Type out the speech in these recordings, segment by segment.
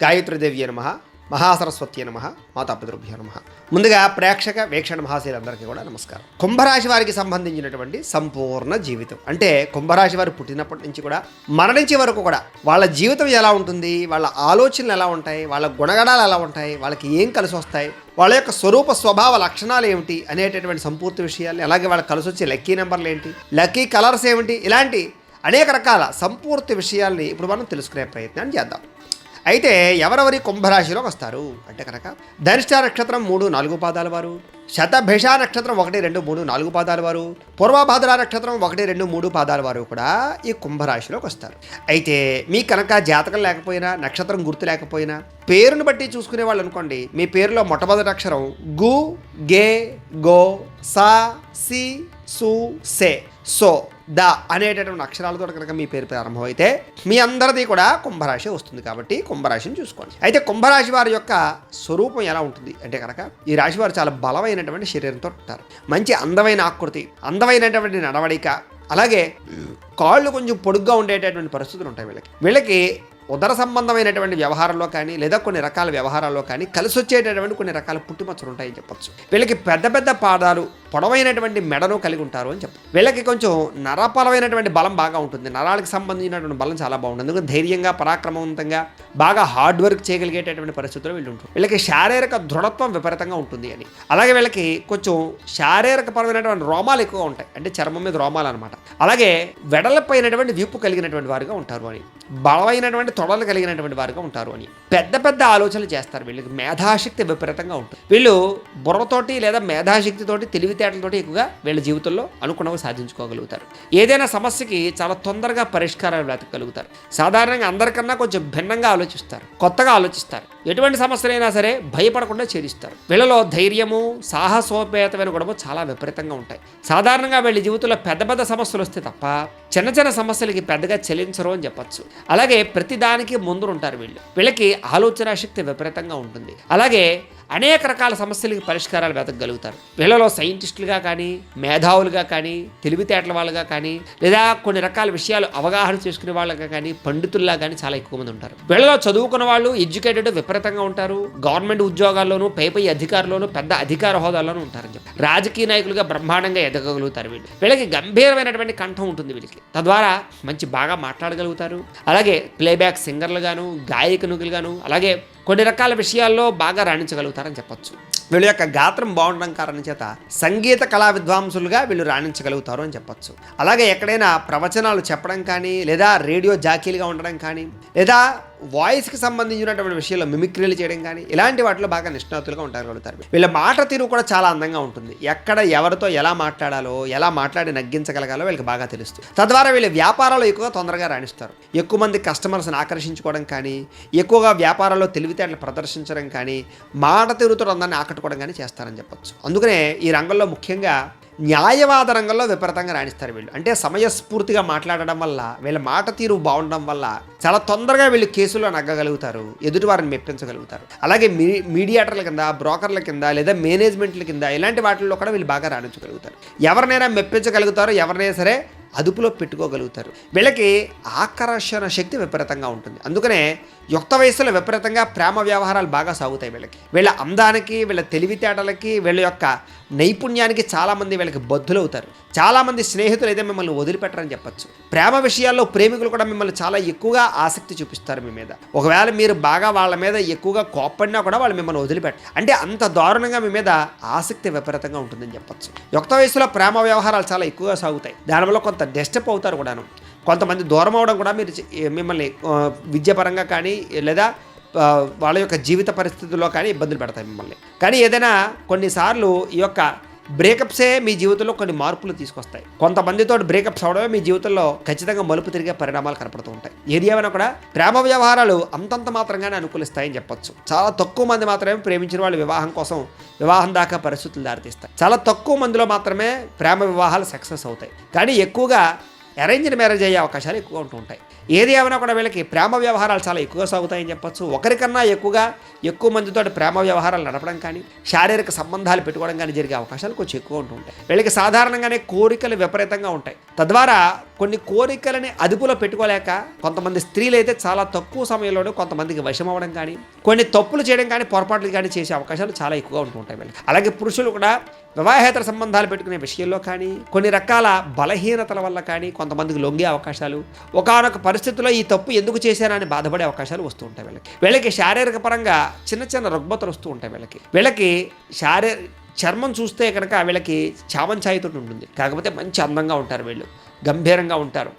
గాయత్రీదేవి నమః, మహాసరస్వతి నమః, మాతాపితృభ్యో నమః. ముందుగా ప్రేక్షక వీక్షణ మహాశీలందరికీ కూడా నమస్కారం. కుంభరాశి వారికి సంబంధించినటువంటి సంపూర్ణ జీవితం అంటే కుంభరాశి వారు పుట్టినప్పటి నుంచి కూడా మరణించే వరకు కూడా వాళ్ళ జీవితం ఎలా ఉంటుంది, వాళ్ళ ఆలోచనలు ఎలా ఉంటాయి, వాళ్ళ గుణగణాలు ఎలా ఉంటాయి, వాళ్ళకి ఏం కలిసి వస్తాయి, వాళ్ళ యొక్క స్వరూప స్వభావ లక్షణాలు ఏమిటి అనేటటువంటి సంపూర్తి విషయాలు, అలాగే వాళ్ళకి కలిసి వచ్చే లక్కీ నెంబర్లు ఏంటి, లక్కీ కలర్స్ ఏమిటి, ఇలాంటి అనేక రకాల సంపూర్తి విషయాల్ని ఇప్పుడు మనం తెలుసుకునే ప్రయత్నం చేద్దాం. అయితే ఎవరెవరి కుంభరాశిలోకి వస్తారు అంటే కనుక ధనిష్ట నక్షత్రం 3-4 పాదాల వారు, శతభిష నక్షత్రం 1-2-3-4 పాదాల వారు, పూర్వభాద్ర నక్షత్రం 1-2-3 పాదాల వారు కూడా ఈ కుంభరాశిలోకి వస్తారు. అయితే మీ కనుక జాతకం లేకపోయినా, నక్షత్రం గుర్తు లేకపోయినా, పేరును బట్టి చూసుకునే వాళ్ళు అనుకోండి, మీ పేరులో మొట్టమొదటి అక్షరం గు, గే, గో, సా, సి, సు, సే, సో, ద అనేటటువంటి అక్షరాలతో కనుక మీ పేరు ప్రారంభమైతే మీ అందరిది కూడా కుంభరాశి వస్తుంది. కాబట్టి కుంభరాశిని చూసుకోండి. అయితే కుంభరాశి వారి యొక్క స్వరూపం ఎలా ఉంటుంది అంటే కనుక ఈ రాశి వారు చాలా బలమైనటువంటి శరీరంతో ఉంటారు. మంచి అందమైన ఆకృతి, అందమైనటువంటి నడవడిక, అలాగే కాళ్ళు కొంచెం పొడుగ్గా ఉండేటటువంటి పరిస్థితులు ఉంటాయి వీళ్ళకి ఉదర సంబంధమైనటువంటి వ్యవహారంలో కానీ లేదా కొన్ని రకాల వ్యవహారాల్లో కానీ కలిసి వచ్చేటటువంటి కొన్ని రకాల పుట్టుమచ్చలు ఉంటాయని చెప్పొచ్చు. వీళ్ళకి పెద్ద పెద్ద పాదాలు, పొడవైనటువంటి మెడను కలిగి ఉంటారు అని చెప్పచ్చు. వీళ్ళకి కొంచెం నరపరమైనటువంటి బలం బాగా ఉంటుంది. నరాలకు సంబంధించినటువంటి బలం చాలా బాగుంటుంది. ఎందుకంటే ధైర్యంగా, పరాక్రమవంతంగా, బాగా హార్డ్ వర్క్ చేయగలిగేటటువంటి పరిస్థితుల్లో వీళ్ళు ఉంటారు. వీళ్ళకి శారీరక దృఢత్వం విపరీతంగా ఉంటుంది అని. అలాగే వీళ్ళకి కొంచెం శారీరక పరమైనటువంటి రోమాలు ఎక్కువగా ఉంటాయి, అంటే చర్మం మీద రోమాలు అనమాట. అలాగే వెడలపైనటువంటి వీపు కలిగినటువంటి వారుగా ఉంటారు అని, బలమైనటువంటి తొడలు కలిగినటువంటి వారుగా ఉంటారు అని. పెద్ద పెద్ద ఆలోచనలు చేస్తారు. వీళ్ళకి మేధాశక్తి విపరీతంగా ఉంటుంది. వీళ్ళు బుర్రతోటి లేదా మేధాశక్తితోటి, తెలివితేటలతోటి ఎక్కువగా వీళ్ళ జీవితంలో అనుకున్నవి సాధించుకోగలుగుతారు. ఏదైనా సమస్యకి చాలా తొందరగా పరిష్కారాలు వెతకగలుగుతారు. సాధారణంగా అందరికన్నా కొంచెం భిన్నంగా ఆలోచిస్తారు, కొత్తగా ఆలోచిస్తారు. ఎటువంటి సమస్యలైనా సరే భయపడకుండా ఛేదిస్తారు. వీళ్ళలో ధైర్యము, సాహసోపేతమైన గుణము చాలా విపరీతంగా ఉంటాయి. సాధారణంగా వీళ్ళ జీవితంలో పెద్ద పెద్ద సమస్యలు వస్తే తప్ప చిన్న చిన్న సమస్యలకి పెద్దగా చెల్లించరు అని చెప్పచ్చు. అలాగే ప్రతిదానికి ముందుంటారు వీళ్ళకి ఆలోచన శక్తి విపరీతంగా ఉంటుంది. అలాగే అనేక రకాల సమస్యలకి పరిష్కారాలు వెతకగలుగుతారు. వీళ్ళలో సైంటిస్టులుగా కానీ, మేధావులుగా కానీ, తెలివితేటల వాళ్ళుగా కానీ, లేదా కొన్ని రకాల విషయాలు అవగాహన చేసుకునే వాళ్ళగా కానీ, పండితుల్లా కానీ చాలా ఎక్కువ మంది ఉంటారు. వీళ్ళలో చదువుకున్న వాళ్ళు, ఎడ్యుకేటెడ్ విపరీతంగా ఉంటారు. గవర్నమెంట్ ఉద్యోగాల్లోనూ, పై అధికారుల్లోనూ, పెద్ద అధికార హోదాల్లోనూ ఉంటారని చెప్పి రాజకీయ నాయకులుగా బ్రహ్మాండంగా ఎదగగలుగుతారు. వీళ్ళకి గంభీరమైనటువంటి కంఠం ఉంటుంది. వీళ్ళకి తద్వారా మంచి బాగా మాట్లాడగలుగుతారు. అలాగే ప్లేబ్యాక్ సింగర్లుగాను, గాయకులుగాను, అలాగే కొన్ని రకాల విషయాల్లో బాగా రాణించగలుగుతారని చెప్పొచ్చు. వీళ్ళ యొక్క గాత్రం బాగుండడం కారణం చేత సంగీత కళా విద్వాంసులుగా వీళ్ళు రాణించగలుగుతారు అని చెప్పొచ్చు. అలాగే ఎక్కడైనా ప్రవచనాలు చెప్పడం కానీ, లేదా రేడియో జాకీలుగా ఉండడం కానీ, లేదా వాయిస్కి సంబంధించినటువంటి విషయాల్లో మిమిక్రీలు చేయడం కానీ, ఇలాంటి వాటిలో బాగా నిష్ణాతులుగా ఉండగలుగుతారు. వీళ్ళ మాట తీరు కూడా చాలా అందంగా ఉంటుంది. ఎక్కడ ఎవరితో ఎలా మాట్లాడాలో, ఎలా మాట్లాడి నగ్గించగలగాలో వీళ్ళకి బాగా తెలుస్తుంది. తద్వారా వీళ్ళ వ్యాపారాలు ఎక్కువగా తొందరగా రాణిస్తారు. ఎక్కువ మంది కస్టమర్స్ని ఆకర్షించుకోవడం కానీ, ఎక్కువగా వ్యాపారాల్లో తెలివితేటలు ప్రదర్శించడం కానీ, మాట తీరుతో అందరిని ఆకట్టుకోవడం కానీ చేస్తారని చెప్పొచ్చు. అందుకనే ఈ రంగంలో ముఖ్యంగా న్యాయవాద రంగంలో విపరీతంగా రాణిస్తారు వీళ్ళు. అంటే సమయస్ఫూర్తిగా మాట్లాడడం వల్ల, వీళ్ళ మాట తీరు బాగుండడం వల్ల చాలా తొందరగా వీళ్ళు కేసులో నగ్గగలుగుతారు, ఎదుటివారిని మెప్పించగలుగుతారు. అలాగే మీడియేటర్ల కింద, బ్రోకర్ల కింద, లేదా మేనేజ్మెంట్ల కింద, ఇలాంటి వాటిల్లో కూడా వీళ్ళు బాగా రాణించగలుగుతారు. ఎవరినైనా మెప్పించగలుగుతారు, ఎవరినైనా సరే అదుపులో పెట్టుకోగలుగుతారు. వీళ్ళకి ఆకర్షణ శక్తి విపరీతంగా ఉంటుంది. అందుకనే యుక్త వయసులో విపరీతంగా ప్రేమ వ్యవహారాలు బాగా సాగుతాయి. వీళ్ళ అందానికి, వీళ్ళ తెలివితేటలకి, వీళ్ళ యొక్క నైపుణ్యానికి చాలామంది వీళ్ళకి బద్ధులవుతారు. చాలామంది స్నేహితులు అయితే మిమ్మల్ని వదిలిపెట్టరని చెప్పచ్చు. ప్రేమ విషయాల్లో ప్రేమికులు కూడా మిమ్మల్ని చాలా ఎక్కువగా ఆసక్తి చూపిస్తారు మీ మీద. ఒకవేళ మీరు బాగా వాళ్ళ మీద ఎక్కువగా కోప్పడినా కూడా వాళ్ళు మిమ్మల్ని వదిలిపెట్టరు. అంటే అంత దారుణంగా మీ మీద ఆసక్తి విపరీతంగా ఉంటుందని చెప్పచ్చు. యుక్త వయసులో ప్రేమ వ్యవహారాలు చాలా ఎక్కువగా సాగుతాయి. దానివల్ల కొంత డిస్టర్బ్ అవుతారు కూడాను. కొంతమంది దూరం అవడం కూడా మిమ్మల్ని విద్యాపరంగా కానీ, లేదా వాళ్ళ యొక్క జీవిత పరిస్థితుల్లో కానీ ఇబ్బందులు పెడతాయి మిమ్మల్ని. కానీ ఏదైనా కొన్నిసార్లు ఈ యొక్క బ్రేకప్సే మీ జీవితంలో కొన్ని మార్పులు తీసుకొస్తాయి. కొంతమందితో బ్రేకప్స్ అవడమే మీ జీవితంలో ఖచ్చితంగా మలుపు తిరిగే పరిణామాలు కనపడుతూ ఉంటాయి. ఏది ఏమైనా కూడా ప్రేమ వ్యవహారాలు అంతంత మాత్రంగానే అనుకూలిస్తాయని చెప్పొచ్చు. చాలా తక్కువ మంది మాత్రమే ప్రేమించిన వాళ్ళు వివాహం దాకా పరిస్థితులు దారితీస్తాయి. చాలా తక్కువ మందిలో మాత్రమే ప్రేమ వివాహాలు సక్సెస్ అవుతాయి. కానీ ఎక్కువగా అరేంజ్డ్ మ్యారేజ్ అయ్యే అవకాశాలు ఎక్కువ ఉంటూ ఉంటాయి. ఏది ఏమైనా కూడా వీళ్ళకి ప్రేమ వ్యవహారాలు చాలా ఎక్కువగా సాగుతాయని చెప్పొచ్చు. ఒకరికన్నా ఎక్కువ మందితో ప్రేమ వ్యవహారాలు నడపడం కానీ, శారీరక సంబంధాలు పెట్టుకోవడం కానీ జరిగే అవకాశాలు కొంచెం ఎక్కువ ఉంటూ ఉంటాయి. వీళ్ళకి సాధారణంగానే కోరికలు విపరీతంగా ఉంటాయి. తద్వారా కొన్ని కోరికలని అదుపులో పెట్టుకోలేక కొంతమంది స్త్రీలు అయితే చాలా తక్కువ సమయంలోనే కొంతమందికి వశం అవ్వడం కానీ, కొన్ని తప్పులు చేయడం కానీ, పొరపాట్లు కానీ చేసే అవకాశాలు చాలా ఎక్కువగా ఉంటూ ఉంటాయి వీళ్ళకి. అలాగే పురుషులు కూడా వివాహేతర సంబంధాలు పెట్టుకునే విషయంలో కానీ, కొన్ని రకాల బలహీనతల వల్ల కానీ కొంతమందికి లొంగే అవకాశాలు, ఒకానొక పరిస్థితుల్లో ఈ తప్పు ఎందుకు చేశానని బాధపడే అవకాశాలు వస్తూ ఉంటాయి వీళ్ళకి శారీరక పరంగా చిన్న చిన్న రుగ్మతలు వస్తూ ఉంటాయి వీళ్ళకి చర్మం చూస్తే కనుక వీళ్ళకి చామంచాయితో ఉంటుంది, కాకపోతే మంచి అందంగా ఉంటారు వీళ్ళు, గంభీరంగా ఉంటారు,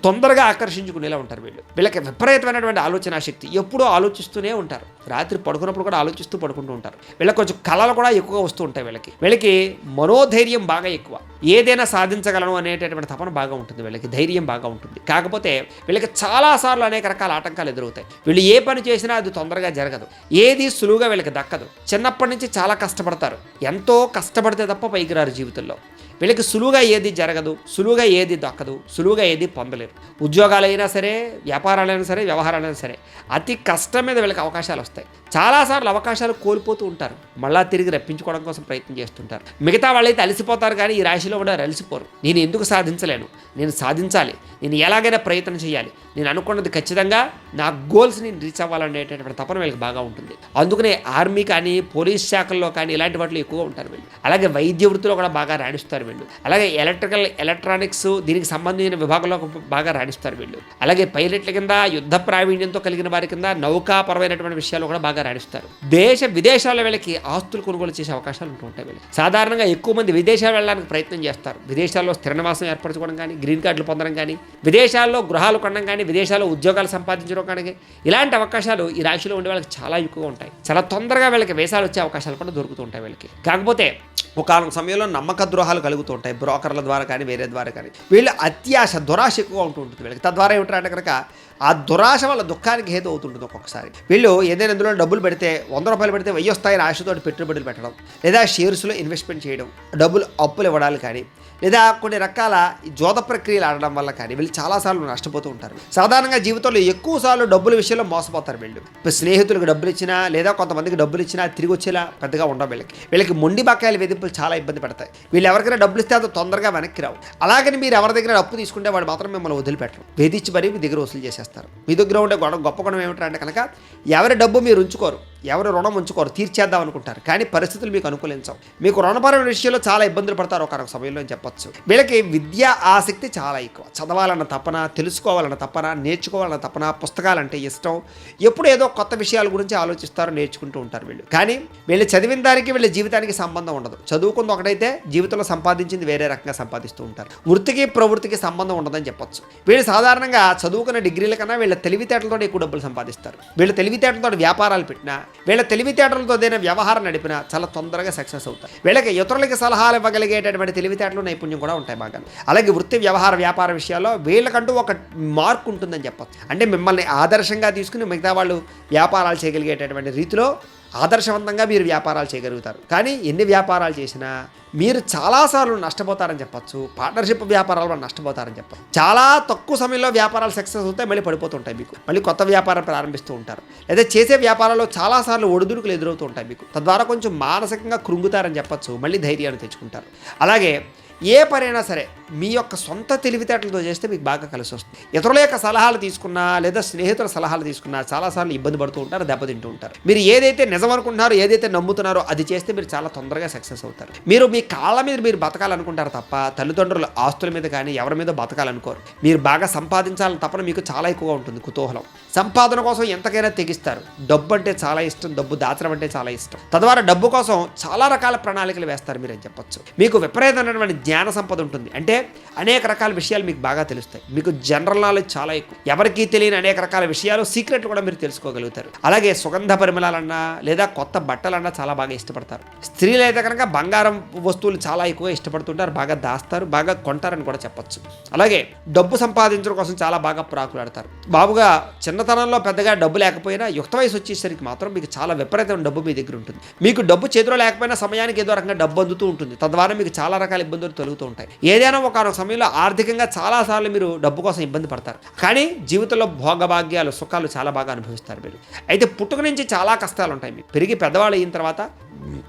తొందరగా ఆకర్షించుకునేలా ఉంటారు వీళ్ళకి విపరీతమైనటువంటి ఆలోచన శక్తి, ఎప్పుడూ ఆలోచిస్తూనే ఉంటారు, రాత్రి పడుకున్నప్పుడు కూడా ఆలోచిస్తూ పడుకుంటూ ఉంటారు. వీళ్ళకి కొంచెం కళలు కూడా ఎక్కువగా వస్తూ ఉంటాయి వీళ్ళకి మనోధైర్యం బాగా ఎక్కువ, ఏదైనా సాధించగలను అనేటటువంటి తపన బాగా ఉంటుంది వీళ్ళకి, ధైర్యం బాగా ఉంటుంది. కాకపోతే వీళ్ళకి చాలాసార్లు అనేక రకాల ఆటంకాలు ఎదురవుతాయి. వీళ్ళు ఏ పని చేసినా అది తొందరగా జరగదు, ఏది సులువుగా వీళ్ళకి దక్కదు. చిన్నప్పటి నుంచి చాలా కష్టపడతారు, ఎంతో కష్టపడితే తప్ప పైకి రారు జీవితంలో. వీళ్ళకి సులువుగా ఏది జరగదు, సులువుగా ఏది దక్కదు, సులువుగా ఏది పొందలేరు. ఉద్యోగాలైనా సరే, వ్యాపారాలైనా సరే, వ్యవహారాలైనా సరే అతి కష్టం మీద వీళ్ళకి అవకాశాలు వస్తాయి. చాలాసార్లు అవకాశాలు కోల్పోతూ ఉంటారు, మళ్ళా తిరిగి రప్పించుకోవడం కోసం ప్రయత్నం చేస్తుంటారు. మిగతా వాళ్ళైతే అలసిపోతారు, కానీ ఈ రాశిలో కూడా అలసిపోరు. నేను ఎందుకు సాధించలేను, నేను సాధించాలి, నేను ఎలాగైనా ప్రయత్నం చేయాలి, నేను అనుకున్నది ఖచ్చితంగా నా గోల్స్ని రీచ్ అవ్వాలనేటటువంటి తపన వీళ్ళకి బాగా ఉంటుంది. అందుకనే ఆర్మీ కానీ, పోలీస్ శాఖల్లో కానీ ఇలాంటి వాటిలో ఎక్కువగా ఉంటారు వీళ్ళు. అలాగే వైద్య వృత్తిలో కూడా బాగా రాణిస్తారు వీళ్ళు. అలాగే ఎలక్ట్రానిక్స్ దీనికి సంబంధించిన విభాగంలో బాగా రాణిస్తారు వీళ్ళు. అలాగే పైలట్ల కింద యుద్ధ ప్రావీణ్యంతో కలిగిన వారి కింద నౌకాపరమైనటువంటి విషయాలు కూడా బాగా రాణిస్తారు. విదేశాల్లో వీళ్ళకి ఆస్తులు కొనుగోలు చేసే అవకాశాలు ఉంటూ ఉంటాయి వీళ్ళు. సాధారణంగా ఎక్కువ మంది విదేశాలు వెళ్ళడానికి ప్రయత్నం చేస్తారు. విదేశాల్లో స్థిర నివాసం ఏర్పరచుకోవడం కానీ, గ్రీన్ కార్డులు పొందడం కానీ, విదేశాల్లో గృహాలు కొనడం కానీ, విదేశాల్లో ఉద్యోగాలు సంపాదించడం కానీ, ఇలాంటి అవకాశాలు ఈ రాశిలో ఉండే వాళ్ళకి చాలా ఎక్కువగా ఉంటాయి. చాలా తొందరగా వీళ్ళకి వీసాలు వచ్చే అవకాశాలు కూడా దొరుకుతూ ఉంటాయి వీళ్ళకి. కాకపోతే ఒకనొక సమయంలో నమ్మక ద్రోహాలు కలుగుతూ ఉంటాయి, బ్రోకర్ల ద్వారా కానీ వేరే ద్వారా కానీ. వీళ్ళు అత్యాశ, దురాశ ఎక్కువగా ఉంటూ ఉంటుంది వీళ్ళకి. తద్వారా ఏమిటంటే కనుక ఆ దురాశ వల్ల దుఃఖానికి హేతు అవుతుంటుంది. ఒక్కొక్కసారి వీళ్ళు ఏదైనా ఇందులో డబ్బులు పెడితే 100 రూపాయలు పెడితే 1000 వస్తాయని ఆశతో పెట్టుబడులు పెట్టడం, లేదా షేర్స్లో ఇన్వెస్ట్మెంట్ చేయడం, డబ్బులు అప్పులు ఇవ్వడాలు కానీ, లేదా కొన్ని రకాల జోద ప్రక్రియలు ఆడడం వల్ల కానీ వీళ్ళు చాలాసార్లు నష్టపోతూ ఉంటారు. సాధారణంగా జీవితంలో ఎక్కువసార్లు డబ్బుల విషయంలో మోసపోతారు వీళ్ళు. స్నేహితులకు డబ్బులు ఇచ్చినా, లేదా కొంతమందికి డబ్బులు ఇచ్చినా తిరిగి వచ్చేలా పెద్దగా ఉండవు వీళ్ళకి మొండి బకాయిల వేధింపులు చాలా ఇబ్బంది పెడతాయి. వీళ్ళు ఎవరికైనా డబ్బులు ఇస్తే అది తొందరగా వెనక్కి రావు. అలాగని మీరు ఎవరి దగ్గర అప్పు తీసుకుంటే వాడు మాత్రం మిమ్మల్ని వదిలిపెట్టరు, వేధించి మరీ మీ దగ్గర వసూలు చేసేస్తారు. మీ దగ్గర ఉండే గొప్ప గుణం ఏమిటంటే కనుక ఎవరి డబ్బు మీరు ఉంచుకోరు, ఎవరు రుణం ఉంచుకోరు, తీర్చేద్దాం అనుకుంటారు. కానీ పరిస్థితులు మీకు అనుకూలించవు. మీకు రుణపరమైన విషయంలో చాలా ఇబ్బందులు పడతారు ఒక సమయంలో అని చెప్పొచ్చు. వీళ్ళకి విద్యా ఆసక్తి చాలా ఎక్కువ, చదవాలన్న తపన, తెలుసుకోవాలన్న తపన, నేర్చుకోవాలన్న తపన, పుస్తకాలంటే ఇష్టం, ఎప్పుడు ఏదో కొత్త విషయాల గురించి ఆలోచిస్తారు, నేర్చుకుంటూ ఉంటారు వీళ్ళు. కానీ వీళ్ళు చదివిన దానికి వీళ్ళ జీవితానికి సంబంధం ఉండదు. చదువుకుంది ఒకటైతే జీవితంలో సంపాదించింది వేరే రకంగా సంపాదిస్తూ ఉంటారు. వృత్తికి ప్రవృత్తికి సంబంధం ఉండదని చెప్పొచ్చు. వీళ్ళు సాధారణంగా చదువుకున్న డిగ్రీల కన్నా వీళ్ళ తెలివితేటలతో ఎక్కువ డబ్బులు సంపాదిస్తారు. వీళ్ళ తెలివితేటలతో వ్యాపారాలు పెట్టినా, వీళ్ళ తెలివితేటలతో ఏదైనా వ్యవహారం నడిపినా చాలా తొందరగా సక్సెస్ అవుతారు. వీళ్ళకి ఇతరులకి సలహాలు ఇవ్వగలిగేటటువంటి తెలివితేటలు, నైపుణ్యం కూడా ఉంటాయి బాగా. అలాగే వృత్తి వ్యాపార విషయాల్లో వీళ్ళకంటూ ఒక మార్క్ ఉంటుందని చెప్పచ్చు. అంటే మిమ్మల్ని ఆదర్శంగా తీసుకుని మిగతా వాళ్ళు వ్యాపారాలు చేయగలిగేటటువంటి రీతిలో ఆదర్శవంతంగా మీరు వ్యాపారాలు చేయగలుగుతారు. కానీ ఎన్ని వ్యాపారాలు చేసినా మీరు చాలాసార్లు నష్టపోతారని చెప్పచ్చు. పార్ట్నర్షిప్ వ్యాపారాల వల్ల నష్టపోతారని చెప్పచ్చు. చాలా తక్కువ సమయంలో వ్యాపారాలు సక్సెస్ అవుతాయి, మళ్ళీ పడిపోతుంటాయి మీకు. మళ్ళీ కొత్త వ్యాపారం ప్రారంభిస్తూ ఉంటారు, లేదా చేసే వ్యాపారాల్లో చాలాసార్లు ఒడిదుడుకులు ఎదురవుతూ ఉంటాయి మీకు. తద్వారా కొంచెం మానసికంగా కృంగుతారని చెప్పచ్చు, మళ్ళీ ధైర్యాన్ని తెచ్చుకుంటారు. అలాగే ఏ పనైనా సరే మీ యొక్క సొంత తెలివితేటలతో చేస్తే మీకు బాగా కలిసి వస్తుంది. ఇతరుల యొక్క సలహాలు తీసుకున్నా, లేదా స్నేహితుల సలహాలు తీసుకున్నా చాలాసార్లు ఇబ్బంది పడుతూ ఉంటారు, దెబ్బతింటూ ఉంటారు. మీరు ఏదైతే నిజం అనుకుంటున్నారో, ఏదైతే నమ్ముతున్నారో అది చేస్తే మీరు చాలా తొందరగా సక్సెస్ అవుతారు. మీరు మీ కాళ్ళ మీద మీరు బతకాలనుకుంటారు తప్ప తల్లిదండ్రుల ఆస్తుల మీద కానీ ఎవరి మీద బతకాలనుకోరు. మీరు బాగా సంపాదించాలని తప్పన మీకు చాలా ఎక్కువగా ఉంటుంది కుతూహలం. సంపాదన కోసం ఎంతకైనా తెగిస్తారు. డబ్బు అంటే చాలా ఇష్టం, డబ్బు దాచడం అంటే చాలా ఇష్టం. తద్వారా డబ్బు కోసం చాలా రకాల ప్రణాళికలు వేస్తారు మీరు అని చెప్పొచ్చు. మీకు విపరీతమైనటువంటి జ్ఞాన సంపద ఉంటుంది. అంటే అనేక రకాల విషయాలు మీకు బాగా తెలుస్తాయి. మీకు జనరల్ నాలెడ్జ్ చాలా ఎక్కువ. ఎవరికీ తెలియని అనేక రకాల విషయాలు, సీక్రెట్లు కూడా మీరు తెలుసుకోగలుగుతారు. అలాగే సుగంధ పరిమళాలన్నా, లేదా కొత్త బట్టలన్నా చాలా బాగా ఇష్టపడతారు. స్త్రీలు అయితే కనుక బంగారం వస్తువులు చాలా ఎక్కువ ఇష్టపడుతుంటారు, బాగా దాస్తారు, బాగా కొంటారని కూడా చెప్పొచ్చు. అలాగే డబ్బు సంపాదించడం కోసం చాలా బాగా ప్రాకులాడతారు. బాబుగా చిన్నతనంలో పెద్దగా డబ్బు లేకపోయినా యుక్త వయసు వచ్చేసరికి మాత్రం మీకు చాలా విపరీతమైన డబ్బు మీ దగ్గర ఉంటుంది. మీకు డబ్బు చేతిలో లేకపోయినా సమయానికి ఏదో రకంగా డబ్బు అందుతూ ఉంటుంది. తద్వారా మీకు చాలా రకాల ఇబ్బందులు తొలుగుతూ ఉంటాయి. ఏదైనా ఒక సమయంలో ఆర్థికంగా చాలాసార్లు మీరు డబ్బు కోసం ఇబ్బంది పడతారు. కానీ జీవితంలో భోగభాగ్యాలు, సుఖాలు చాలా బాగా అనుభవిస్తారు మీరు. అయితే పుట్టుక నుంచి చాలా కష్టాలు ఉంటాయి. మీకు పెరిగి పెద్దవాళ్ళు అయిన తర్వాత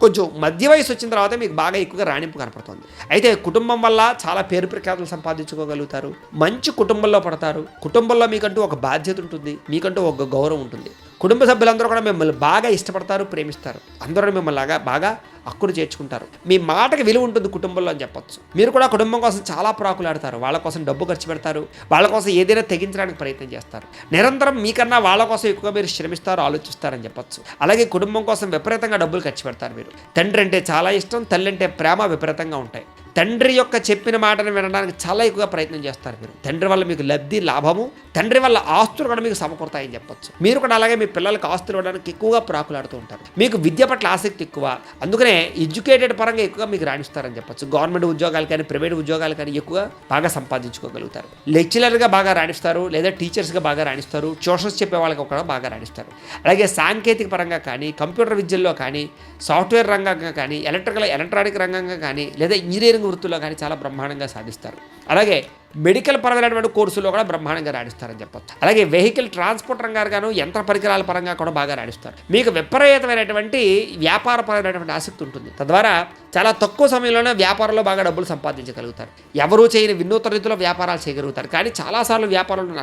కొంచెం మధ్య వయసు వచ్చిన తర్వాత మీకు బాగా ఎక్కువగా రాణింపు కనపడుతుంది. అయితే కుటుంబం వల్ల చాలా పేరు ప్రఖ్యాతులు సంపాదించుకోగలుగుతారు, మంచి కుటుంబంలో పడతారు. కుటుంబంలో మీకంటూ ఒక బాధ్యత ఉంటుంది, మీకంటూ ఒక గౌరవం ఉంటుంది. కుటుంబ సభ్యులందరూ కూడా మిమ్మల్ని బాగా ఇష్టపడతారు, ప్రేమిస్తారు. అందరూ మిమ్మల్ని బాగా అక్కుడు చేర్చుకుంటారు. మీ మాటకి విలువ ఉంటుంది కుటుంబంలో అని చెప్పొచ్చు. మీరు కూడా కుటుంబం కోసం చాలా ప్రాకులాడతారు, వాళ్ళ కోసం డబ్బు ఖర్చు పెడతారు, వాళ్ళ కోసం ఏదైనా తెగించడానికి ప్రయత్నం చేస్తారు. నిరంతరం మీకన్నా వాళ్ళ కోసం ఎక్కువగా మీరు శ్రమిస్తారు, ఆలోచిస్తారని చెప్పొచ్చు. అలాగే కుటుంబం కోసం విపరీతంగా డబ్బులు ఖర్చు పెడతారు మీరు. తండ్రి అంటే చాలా ఇష్టం, తల్లి అంటే ప్రేమ విపరీతంగా ఉంటాయి. తండ్రి యొక్క చెప్పిన మాటను వినడానికి చాలా ఎక్కువగా ప్రయత్నం చేస్తారు మీరు. తండ్రి వల్ల మీకు లబ్ధి, లాభము, తండ్రి వల్ల ఆస్తులు కూడా మీకు సమకూరుతాయని చెప్పొచ్చు. మీరు కూడా అలాగే మీ పిల్లలకి ఆస్తులు ఇవ్వడానికి ఎక్కువగా ప్రాకులాడుతూ ఉంటారు. మీకు విద్య పట్ల ఆసక్తి ఎక్కువ, అందుకనే ఎడ్యుకేటెడ్ పరంగా ఎక్కువగా మీకు రాణిస్తారని చెప్పొచ్చు. గవర్నమెంట్ ఉద్యోగాలు కానీ ప్రైవేట్ ఉద్యోగాలు కానీ ఎక్కువగా బాగా సంపాదించుకోగలుగుతారు. లెక్చరర్గా బాగా రాణిస్తారు, లేదా టీచర్స్గా బాగా రాణిస్తారు, ట్యూషన్స్ చెప్పే వాళ్ళకి కూడా బాగా రాణిస్తారు. అలాగే సాంకేతిక పరంగా కానీ, కంప్యూటర్ విద్యల్లో కానీ, సాఫ్ట్వేర్ రంగంగా కానీ, ఎలక్ట్రానిక్ రంగంగా కానీ, లేదా ఇంజనీరింగ్ వృత్తుల్లో కానీ చాలా బ్రహ్మాండంగా సాధిస్తారు. అలాగే మెడికల్ పరమైనటువంటి కోర్సులో కూడా బ్రహ్మాండంగా రాణిస్తారని చెప్పొచ్చు. అలాగే వెహికల్ ట్రాన్స్పోర్ట్ రంగాను, యంత్ర పరికరాల పరంగా కూడా బాగా రాణిస్తారు. మీకు విపరీతమైనటువంటి వ్యాపారపరమైనటువంటి ఆసక్తి ఉంటుంది. తద్వారా చాలా తక్కువ సమయంలోనే వ్యాపారంలో బాగా డబ్బులు సంపాదించగలుగుతారు. ఎవరూ చేయని వినూత్న రీతిలో వ్యాపారాలు చేయగలుగుతారు. కానీ చాలాసార్లు వ్యాపారంలో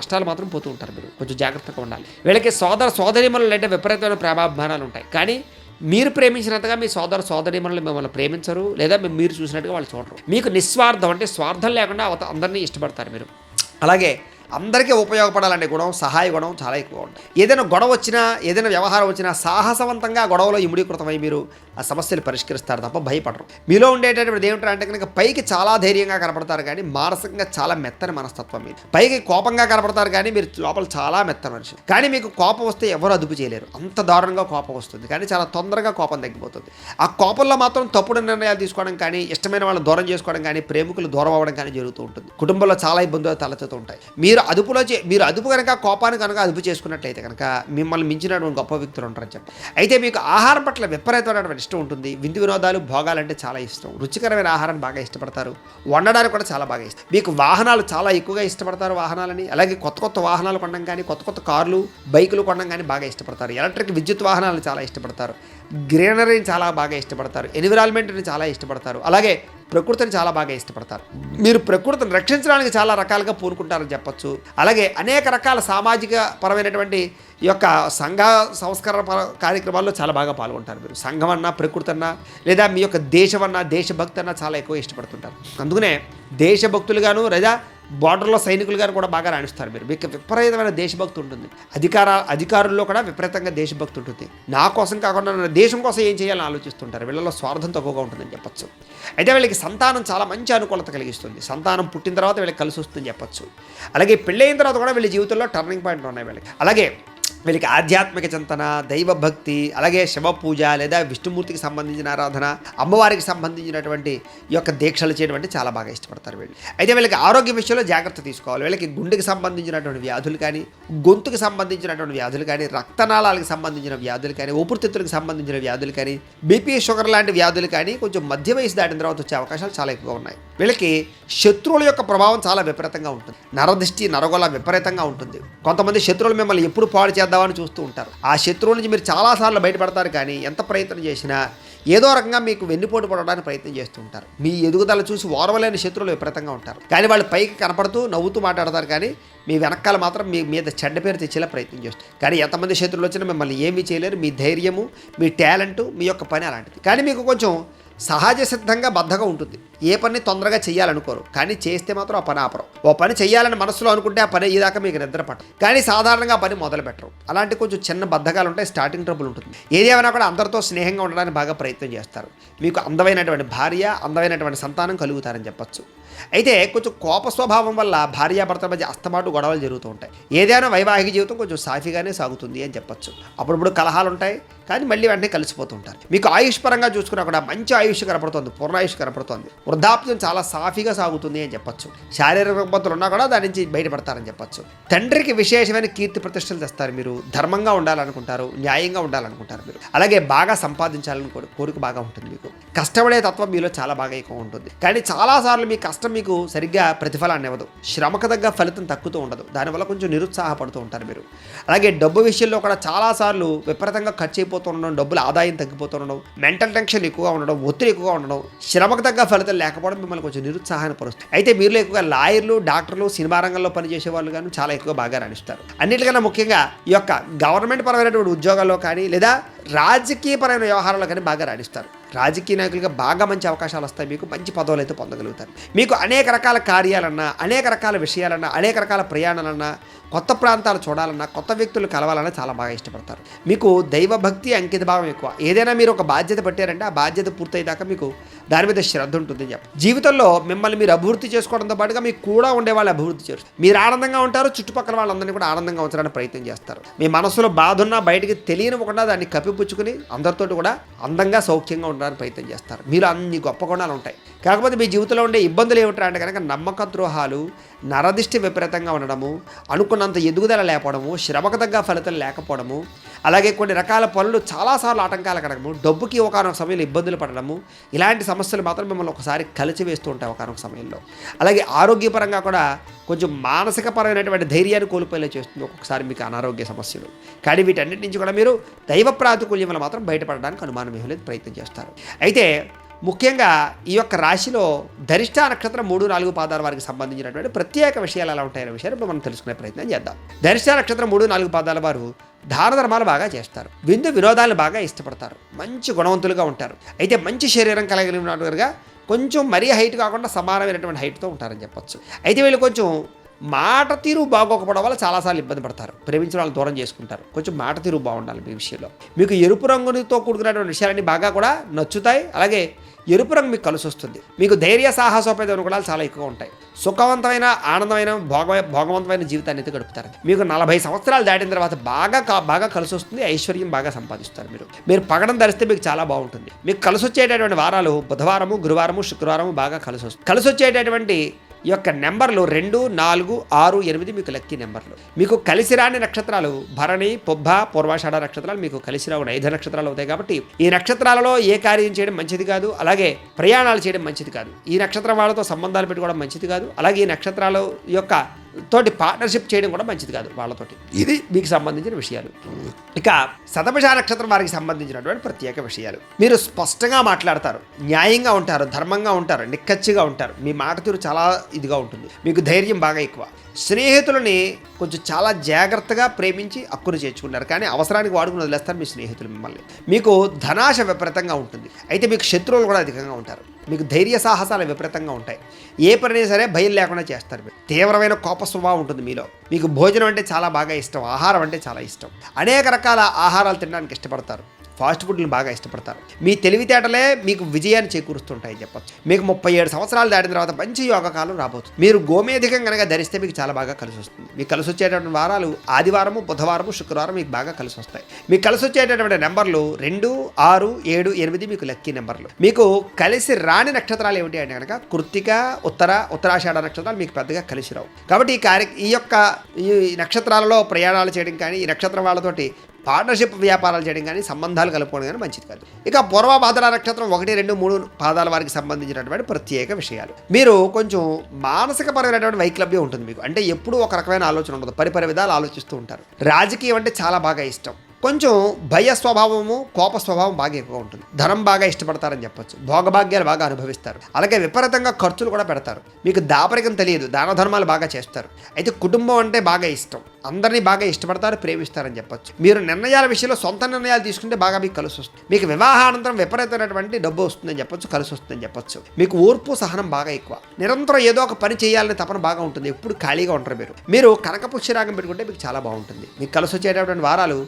నష్టాలు మాత్రం పోతూ ఉంటారు. మీరు కొంచెం జాగ్రత్తగా ఉండాలి. వీళ్ళకి సోదరిమణులు అంటే విపరీతమైన ప్రేమాభిమానాలు ఉంటాయి. కానీ మీరు ప్రేమించినంతగా మీ సోదరిమణులు మిమ్మల్ని ప్రేమించరు, లేదా మీరు చూసినట్టుగా వాళ్ళు చూడరు. మీకు నిస్వార్థం అంటే స్వార్థం లేకుండా అందరినీ ఇష్టపడతారు మీరు. అలాగే అందరికీ ఉపయోగపడాలనే గుణం, సహాయ గుణం చాలా ఎక్కువ ఉంటుంది. ఏదైనా గొడవ వచ్చినా, ఏదైనా వ్యవహారం వచ్చినా సాహసవంతంగా గొడవలో ఇముడీకృతమై మీరు ఆ సమస్యలు పరిష్కరిస్తారు తప్ప భయపడరు. మీలో ఉండేటటువంటి ఏమిటంటే కనుక పైకి చాలా ధైర్యంగా కనపడతారు, కానీ మానసికంగా చాలా మెత్తని మనస్తత్వం మీరు. పైకి కోపంగా కనపడతారు, కానీ మీరు లోపల చాలా మెత్తని మనిషి. కానీ మీకు కోపం వస్తే ఎవరు అదుపు చేయలేరు, అంత దారుణంగా కోపం వస్తుంది. కానీ చాలా తొందరగా కోపం తగ్గిపోతుంది. ఆ కోపంలో మాత్రం తప్పుడు నిర్ణయాలు తీసుకోవడం కానీ, ఇష్టమైన వాళ్ళని దూరం చేసుకోవడం కానీ, ప్రేమికులు దూరం అవ్వడం కానీ జరుగుతూ ఉంటుంది. కుటుంబంలో చాలా ఇబ్బందులు తలెత్తుతూ ఉంటాయి. మీరు అదుపు కనుక కోపాన్ని కనుక అదుపు చేసుకున్నట్లయితే కనుక మిమ్మల్ని మించినటువంటి గొప్ప వ్యక్తులు ఉంటారని చెప్పి. అయితే మీకు ఆహారం పట్ల విపరీతమైనటువంటి ఇష్టం ఉంటుంది. విందు వినోదాలు, భోగాలంటే చాలా ఇష్టం. రుచికరమైన ఆహారాన్ని బాగా ఇష్టపడతారు. వండడానికి కూడా చాలా బాగా ఇష్టం. మీకు వాహనాలు చాలా ఎక్కువగా ఇష్టపడతారు, వాహనాలని. అలాగే కొత్త వాహనాలు కొనడం కానీ, కొత్త కార్లు, బైకులు కొనడం కానీ బాగా ఇష్టపడతారు. ఎలక్ట్రిక్ విద్యుత్ వాహనాలను చాలా ఇష్టపడతారు. గ్రీనరీని చాలా బాగా ఇష్టపడతారు. ఎన్విరాన్మెంట్ని చాలా ఇష్టపడతారు. అలాగే ప్రకృతిని చాలా బాగా ఇష్టపడతారు. మీరు ప్రకృతిని రక్షించడానికి చాలా రకాలుగా పూనుకుంటారని చెప్పొచ్చు. అలాగే అనేక రకాల సామాజిక పరమైనటువంటి ఈ యొక్క సంఘ సంస్కరణ కార్యక్రమాల్లో చాలా బాగా పాల్గొంటారు. మీరు సంఘం అన్నా, ప్రకృతి అన్నా, లేదా మీ యొక్క దేశం అన్నా, దేశభక్తి అన్నా చాలా ఎక్కువ ఇష్టపడుతుంటారు. అందుకనే దేశభక్తులుగాను, లేదా బార్డర్లో సైనికులుగాను కూడా బాగా రాణిస్తారు. మీకు విపరీతమైన దేశభక్తి ఉంటుంది. అధికారుల్లో కూడా విపరీతంగా దేశభక్తి ఉంటుంది. నా కోసం కాకుండా దేశం కోసం ఏం చేయాలని ఆలోచిస్తుంటారు. వీళ్ళలో స్వార్థం తక్కువగా ఉంటుందని చెప్పొచ్చు. అయితే వీళ్ళకి సంతానం చాలా మంచి అనుకూలత కలిగిస్తుంది. సంతానం పుట్టిన తర్వాత వీళ్ళకి కలిసి వస్తుందని చెప్పొచ్చు. అలాగే పెళ్ళైన తర్వాత కూడా వీళ్ళ జీవితంలో టర్నింగ్ పాయింట్లు ఉన్నాయి వీళ్ళకి. అలాగే వీళ్ళకి ఆధ్యాత్మిక చింతన, దైవభక్తి, అలాగే శివ పూజ, లేదా విష్ణుమూర్తికి సంబంధించిన ఆరాధన, అమ్మవారికి సంబంధించినటువంటి ఈ యొక్క దీక్షలు చేయడం అంటే చాలా బాగా ఇష్టపడతారు వీళ్ళు. అయితే వీళ్ళకి ఆరోగ్య విషయంలో జాగ్రత్త తీసుకోవాలి. వీళ్ళకి గుండెకి సంబంధించినటువంటి వ్యాధులు కానీ, గొంతుకు సంబంధించినటువంటి వ్యాధులు కానీ, రక్తనాళాలకు సంబంధించిన వ్యాధులు కానీ, ఊపిరితిత్తులకు సంబంధించిన వ్యాధులు కానీ, బీపీ, షుగర్ లాంటి వ్యాధులు కానీ కొంచెం మధ్య వయసు దాటిన తర్వాత వచ్చే అవకాశాలు చాలా ఎక్కువగా ఉన్నాయి. వీళ్ళకి శత్రువుల యొక్క ప్రభావం చాలా విపరీతంగా ఉంటుంది. నరదృష్టి, నరగొల విపరీతంగా ఉంటుంది. కొంతమంది శత్రువులు మిమ్మల్ని ఎప్పుడు పాడు చేద్దామని చూస్తూ ఉంటారు. ఆ శత్రువుల నుంచి మీరు చాలాసార్లు బయటపడతారు, కానీ ఎంత ప్రయత్నం చేసినా ఏదో రకంగా మీకు వెన్నుపోటు పడడానికి ప్రయత్నం చేస్తూ ఉంటారు. మీ ఎదుగుదల చూసి ఓర్వలేని శత్రువులు విపరీతంగా ఉంటారు. కానీ వాళ్ళు పైకి కనపడుతూ నవ్వుతూ మాట్లాడతారు, కానీ మీ వెనకాల మాత్రం మీ మీద చెడ్డ పేరు తెచ్చేలా ప్రయత్నం చేస్తారు. కానీ ఎంతమంది శత్రువులు వచ్చినా మిమ్మల్ని ఏమీ చేయలేరు. మీ ధైర్యము, మీ టాలెంటు, మీ యొక్క పని అలాంటిది. కానీ మీకు కొంచెం సహజ సిద్ధంగా బద్ధగా ఉంటుంది. ఏ పని తొందరగా చేయాలనుకోరు, కానీ చేస్తే మాత్రం ఆ పని ఆపరు. ఓ పని చేయాలని మనసులో అనుకుంటే ఆ పని ఇదాకా మీకు నిద్ర పట్టదు, కానీ సాధారణంగా ఆ పని మొదలు పెట్టరు. అలాంటి కొంచెం చిన్న బద్ధకాలు ఉంటాయి, స్టార్టింగ్ ట్రబుల్ ఉంటుంది. ఏదేమైనా కూడా అందరితో స్నేహంగా ఉండడానికి బాగా ప్రయత్నం చేస్తారు. మీకు అందమైనటువంటి భార్య, అందమైనటువంటి సంతానం కలుగుతారని చెప్పొచ్చు. అయితే కొంచెం కోప స్వభావం వల్ల భార్యాభర్తల మధ్య అస్తమాటు గొడవలు జరుగుతూ ఉంటాయి. ఏదైనా వైవాహిక జీవితం కొంచెం సాఫీగానే సాగుతుంది అని చెప్పొచ్చు. అప్పుడప్పుడు కలహాలు ఉంటాయి, కానీ మళ్ళీ వెంటనే కలిసిపోతూ ఉంటారు. మీకు ఆయుష్ పరంగా చూసుకున్నా కూడా మంచి ఆయుష్ కనపడుతుంది, పూర్ణాయుష్ కనపడుతుంది. వృద్ధాప్యం చాలా సాఫీగా సాగుతుంది అని చెప్పొచ్చు. శారీరక రుగ్మతలు ఉన్నా కూడా దాని నుంచి బయటపడతారని చెప్పొచ్చు. తండ్రికి విశేషమైన కీర్తి ప్రతిష్టలు తెస్తారు. మీరు ధర్మంగా ఉండాలనుకుంటారు, న్యాయంగా ఉండాలనుకుంటారు. మీరు అలాగే బాగా సంపాదించాలని కోరిక బాగా ఉంటుంది. మీకు కష్టపడే తత్వం మీలో చాలా బాగా ఎక్కువ ఉంటుంది. కానీ చాలాసార్లు మీ కష్టం సంవత్సరం మీకు సరిగ్గా ప్రతిఫలాన్ని ఇవ్వదు, శ్రమకు తగ్గ ఫలితం తక్కుతూ ఉండదు, దానివల్ల కొంచెం నిరుత్సాహపడుతూ ఉంటారు మీరు. అలాగే డబ్బు విషయంలో కూడా చాలాసార్లు విపరీతంగా ఖర్చు అయిపోతూ ఉండడం, డబ్బుల ఆదాయం తగ్గిపోతూ ఉండడం, మెంటల్ టెన్షన్ ఎక్కువగా ఉండడం, ఒత్తిడి ఎక్కువగా ఉండడం, శ్రమకు తగ్గ ఫలితం లేకపోవడం మిమ్మల్ని కొంచెం నిరుత్సాహాన్ని పరుస్తుంది. అయితే మీలో ఎక్కువగా లాయర్లు, డాక్టర్లు, సినిమా రంగంలో పనిచేసే వాళ్ళు కానీ చాలా ఎక్కువ బాగా రాణిస్తారు. అన్నిటికన్నా ముఖ్యంగా ఈ యొక్క గవర్నమెంట్ పరమైనటువంటి ఉద్యోగాల్లో కానీ లేదా రాజకీయపరమైన వ్యవహారాల్లో కానీ బాగా రాణిస్తారు. రాజకీయ నాయకులుగా బాగా మంచి అవకాశాలు వస్తాయి, మీకు మంచి పదవులు అయితే పొందగలుగుతారు. మీకు అనేక రకాల కార్యాలన్నా, అనేక రకాల విషయాలన్నా, అనేక రకాల ప్రయాణాలన్నా, కొత్త ప్రాంతాలు చూడాలన్నా, కొత్త వ్యక్తులు కలవాలన్నా చాలా బాగా ఇష్టపడతారు. మీకు దైవభక్తి, అంకిత భావం ఎక్కువ. ఏదైనా మీరు ఒక బాధ్యత పట్టారంటే ఆ బాధ్యత పూర్తయ్యేదాకా మీకు దాని మీద శ్రద్ధ ఉంటుందని చెప్పి జీవితంలో మిమ్మల్ని మీరు అభివృద్ధి చేసుకోవడంతో పాటుగా మీకు కూడా ఉండే వాళ్ళు అభివృద్ధి చేస్తారు. మీరు ఆనందంగా ఉంటారు, చుట్టుపక్కల వాళ్ళందరినీ కూడా ఆనందంగా ఉంచడానికి ప్రయత్నం చేస్తారు. మీ మనసులో బాధ ఉన్నా బయటికి తెలియనివ్వకుండా దాన్ని కప్పిపుచ్చుకుని అందరితో కూడా అందంగా సౌఖ్యంగా ఉండడానికి ప్రయత్నం చేస్తారు. మీరు అన్ని గొప్ప గుణాలు ఉంటాయి. కాకపోతే మీ జీవితంలో ఉండే ఇబ్బందులు ఏమిటంటే అంటే కనుక నమ్మక ద్రోహాలు, నరదిష్టి విపరీతంగా ఉండడము, అనుకున్నంత ఎదుగుదల లేకపోవడము, శ్రమకు తగ్గ ఫలితం లేకపోవడము, అలాగే కొన్ని రకాల పనులు చాలాసార్లు ఆటంకాలు కలగడము, డబ్బుకి ఒకనొక సమయంలో ఇబ్బందులు పడడము, ఇలాంటి సమస్యలు మాత్రం మిమ్మల్ని ఒకసారి కలిసి వేస్తూ ఉంటాయి ఒకనొక సమయంలో. అలాగే ఆరోగ్యపరంగా కూడా కొంచెం మానసికపరమైనటువంటి ధైర్యాన్ని కోల్పోయేలా చేస్తుంది ఒక్కొక్కసారి మీకు అనారోగ్య సమస్యలు. కానీ వీటన్నిటి నుంచి కూడా మీరు దైవ ప్రాతికూల్యం వల్ల మాత్రం బయటపడడానికి అనుమానం ఏమీ లేదు, ప్రయత్నం చేస్తారు. అయితే ముఖ్యంగా ఈ యొక్క రాశిలో ధరిష్ట నక్షత్రం 3, 4 పాదాల వారికి సంబంధించినటువంటి ప్రత్యేక విషయాలు ఎలా ఉంటాయనే విషయాన్ని ఇప్పుడు మనం తెలుసుకునే ప్రయత్నం చేద్దాం. ధరిష్ట నక్షత్రం 3, 4 పాదాల వారు దాన ధర్మాలు బాగా చేస్తారు, విందు వినోదాలను బాగా ఇష్టపడతారు, మంచి గుణవంతులుగా ఉంటారు. అయితే మంచి శరీరం కలిగినట్టుగా కొంచెం మరీ హైట్ కాకుండా సమానమైనటువంటి హైట్తో ఉంటారని చెప్పొచ్చు. అయితే వీళ్ళు కొంచెం మాట తీరు బాగోకపోవడం వల్ల చాలాసార్లు ఇబ్బంది పడతారు, ప్రేమించిన వాళ్ళు దూరం చేసుకుంటారు. కొంచెం మాట తీరు బాగుండాలి మీ విషయంలో. మీకు ఎరుపు రంగుతో కూడుకున్నటువంటి విషయాలన్నీ బాగా కూడా నచ్చుతాయి. అలాగే ఎరుపు రంగు మీకు కలిసి వస్తుంది. మీకు ధైర్య సాహసోపేత గుణాలు చాలా ఎక్కువ ఉంటాయి. సుఖవంతమైన, ఆనందమైన, భోగవంతమైన జీవితాన్ని అయితే గడుపుతారు. మీకు 40 సంవత్సరాలు దాటిన తర్వాత బాగా కలిసి వస్తుంది, ఐశ్వర్యం బాగా సంపాదిస్తారు. మీరు పగడం ధరిస్తే మీకు చాలా బాగుంటుంది. మీకు కలిసి వచ్చేటటువంటి వారాలు బుధవారము, గురువారము, శుక్రవారము బాగా కలిసి వస్తుంది. కలిసి వచ్చేటటువంటి ఈ యొక్క నెంబర్లు 2, 4, 6, 8 మీకు లక్కీ నెంబర్లు. మీకు కలిసి రాని నక్షత్రాలు భరణి, పొబ్బ, పూర్వాషాఢ నక్షత్రాలు మీకు కలిసి రావు 5 నక్షత్రాలు అవుతాయి. కాబట్టి ఈ నక్షత్రాలలో ఏ కార్యం చేయడం మంచిది కాదు, అలాగే ప్రయాణాలు చేయడం మంచిది కాదు. ఈ నక్షత్రం వాళ్ళతో సంబంధాలు పెట్టుకోవడం మంచిది కాదు. అలాగే ఈ నక్షత్రాల యొక్క తోటి పార్ట్నర్షిప్ చేయడం కూడా మంచిది కాదు వాళ్ళతోటి. ఇది మీకు సంబంధించిన విషయాలు. ఇక శతభిష నక్షత్రం వారికి సంబంధించినటువంటి ప్రత్యేక విషయాలు. మీరు స్పష్టంగా మాట్లాడతారు, న్యాయంగా ఉంటారు, ధర్మంగా ఉంటారు, నిక్కచ్చిగా ఉంటారు. మీ మాట తీరు చాలా ఇదిగా ఉంటుంది. మీకు ధైర్యం బాగా ఎక్కువ. స్నేహితులని కొంచెం చాలా జాగ్రత్తగా ప్రేమించి హక్కును చేర్చుకుంటారు, కానీ అవసరానికి వాడుకుని వదిలేస్తారు మీ స్నేహితులు మిమ్మల్ని. మీకు ధనాశ విపరీతంగా ఉంటుంది. అయితే మీకు శత్రువులు కూడా అధికంగా ఉంటారు. మీకు ధైర్య సాహసాలు విపరీతంగా ఉంటాయి. ఏ పని సరే భయం లేకుండా చేస్తారు. మీరు తీవ్రమైన కోప స్వభావం ఉంటుంది మీలో. మీకు భోజనం అంటే చాలా బాగా ఇష్టం, ఆహారం అంటే చాలా ఇష్టం. అనేక రకాల ఆహారాలు తినడానికి ఇష్టపడతారు, ఫాస్ట్ ఫుడ్ని బాగా ఇష్టపడతారు. మీ తెలివితేటలే మీకు విజయాన్ని చేకూరుస్తుంటాయి చెప్పచ్చు. మీకు 37 సంవత్సరాలు దాటిన తర్వాత మంచి యోగకాలం రాబోతుంది. మీరు గోమేధికం కనుక ధరిస్తే మీకు చాలా బాగా కలిసి వస్తుంది. మీకు కలిసి వచ్చేటటువంటి వారాలు ఆదివారము, బుధవారము, శుక్రవారం మీకు బాగా కలిసి వస్తాయి. మీకు కలిసి వచ్చేటటువంటి నెంబర్లు 2, 6, 7, 8 మీకు లక్కీ నెంబర్లు. మీకు కలిసి రాని నక్షత్రాలు ఏమిటి అంటే కనుక కృత్తిక, ఉత్తరాషాఢ నక్షత్రాలు మీకు పెద్దగా కలిసి రావు. కాబట్టి ఈ నక్షత్రాలలో ప్రయాణాలు చేయడం కానీ, ఈ నక్షత్రం వాళ్ళతోటి పార్ట్నర్షిప్ వ్యాపారాలు చేయడం కానీ, సంబంధాలు కలుపుకోవడం కానీ మంచిది కాదు. ఇక పూర్వభాద్ర నక్షత్రం 1, 2, 3 పాదాల వారికి సంబంధించినటువంటి ప్రత్యేక విషయాలు. మీరు కొంచెం మానసికపరమైనటువంటి వైక్లభ్యం ఉంటుంది మీకు. అంటే ఎప్పుడూ ఒక రకమైన ఆలోచన ఉండదు, పరిపరి విధాలు ఆలోచిస్తూ ఉంటారు. రాజకీయం అంటే చాలా బాగా ఇష్టం. కొంచెం భయ స్వభావము, కోప స్వభావం బాగా ఎక్కువ ఉంటుంది. ధనం బాగా ఇష్టపడతారని చెప్పొచ్చు. భోగభాగ్యాలు బాగా అనుభవిస్తారు. అలాగే విపరీతంగా ఖర్చులు కూడా పెడతారు. మీకు దాపరికం తెలియదు, దాన ధర్మాలు బాగా చేస్తారు. అయితే కుటుంబం అంటే బాగా ఇష్టం, అందరినీ బాగా ఇష్టపడతారు, ప్రేమిస్తారని చెప్పొచ్చు. మీరు నిర్ణయాల విషయంలో సొంత నిర్ణయాలు తీసుకుంటే బాగా మీకు కలిసి వస్తుంది. మీకు వివాహానంతరం విపరీతమైనటువంటి డబ్బు వస్తుందని చెప్పొచ్చు, కలిసి వస్తుందని చెప్పొచ్చు. మీకు ఓర్పు సహనం బాగా ఎక్కువ. నిరంతరం ఏదో ఒక పని చేయాలని తపన బాగా ఉంటుంది. ఎప్పుడు ఖాళీగా ఉంటారు. మీరు కనకపుష్యరాగం పెట్టుకుంటే మీకు చాలా బాగుంటుంది. మీకు కలిసి వచ్చేటటువంటి వారాలు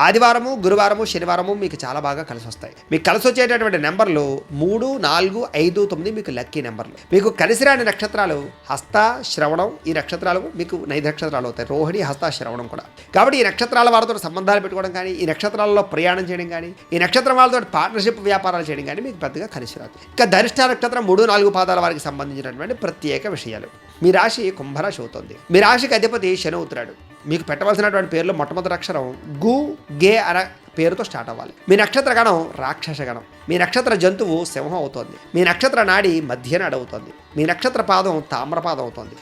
ఆదివారము, గురువారము, శనివారము మీకు చాలా బాగా కలిసి వస్తాయి. మీకు కలిసి వచ్చేటటువంటి నెంబర్లు 3, 4, 5, 9 మీకు లక్కీ నెంబర్లు. మీకు కలిసి రాని నక్షత్రాలు హస్త, శ్రవణం. ఈ నక్షత్రాలు మీకు 9 నక్షత్రాలు అవుతాయి. రోహిణి, హస్త, శ్రవణం కూడా. కాబట్టి ఈ నక్షత్రాల వారితో సంబంధాలు పెట్టుకోవడం కానీ, ఈ నక్షత్రాలలో ప్రయాణం చేయడం కానీ, ఈ నక్షత్రం వాళ్ళతో పార్ట్నర్షిప్ వ్యాపారాలు చేయడం కానీ మీకు పెద్దగా కలిసి రాదు. ఇక ధరిష్ట నక్షత్రం 3, 4 పాదాల వారికి సంబంధించినటువంటి ప్రత్యేక విషయాలు. మీ రాశి కుంభరాశి అవుతుంది. మీ రాశికి అధిపతి శని అవుతున్నాడు. మీకు పెట్టవలసినటువంటి పేర్లు మొట్టమొదటి అక్షరం గు, గే అనే పేరుతో స్టార్ట్ అవ్వాలి. మీ నక్షత్ర గణం రాక్షస గణం. మీ నక్షత్ర జంతువు సింహం అవుతోంది. మీ నక్షత్ర నాడి మధ్య నాడి అవుతుంది. మీ నక్షత్ర పాదం తామ్రపాదం అవుతుంది.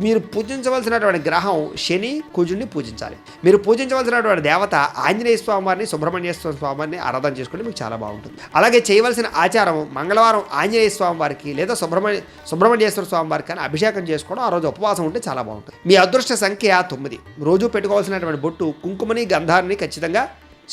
మీరు పూజించవలసినటువంటి గ్రహం శని, కుజుడిని పూజించాలి. మీరు పూజించవలసినటువంటి దేవత ఆంజనేయ స్వామి వారిని, సుబ్రహ్మణ్యేశ్వర స్వామి వారిని ఆరాధన చేసుకుంటే మీకు చాలా బాగుంటుంది. అలాగే చేయవలసిన ఆచారం మంగళవారం ఆంజనేయ స్వామి వారికి లేదా సుబ్రహ్మణ్యేశ్వర స్వామి వారికి కానీ అభిషేకం చేసుకోవడం, ఆ రోజు ఉపవాసం ఉంటే చాలా బాగుంటుంది. మీ అదృష్ట సంఖ్య 9. రోజు పెట్టుకోవాల్సినటువంటి బొట్టు కుంకుమని, గంధాన్ని, ఖచ్చితంగా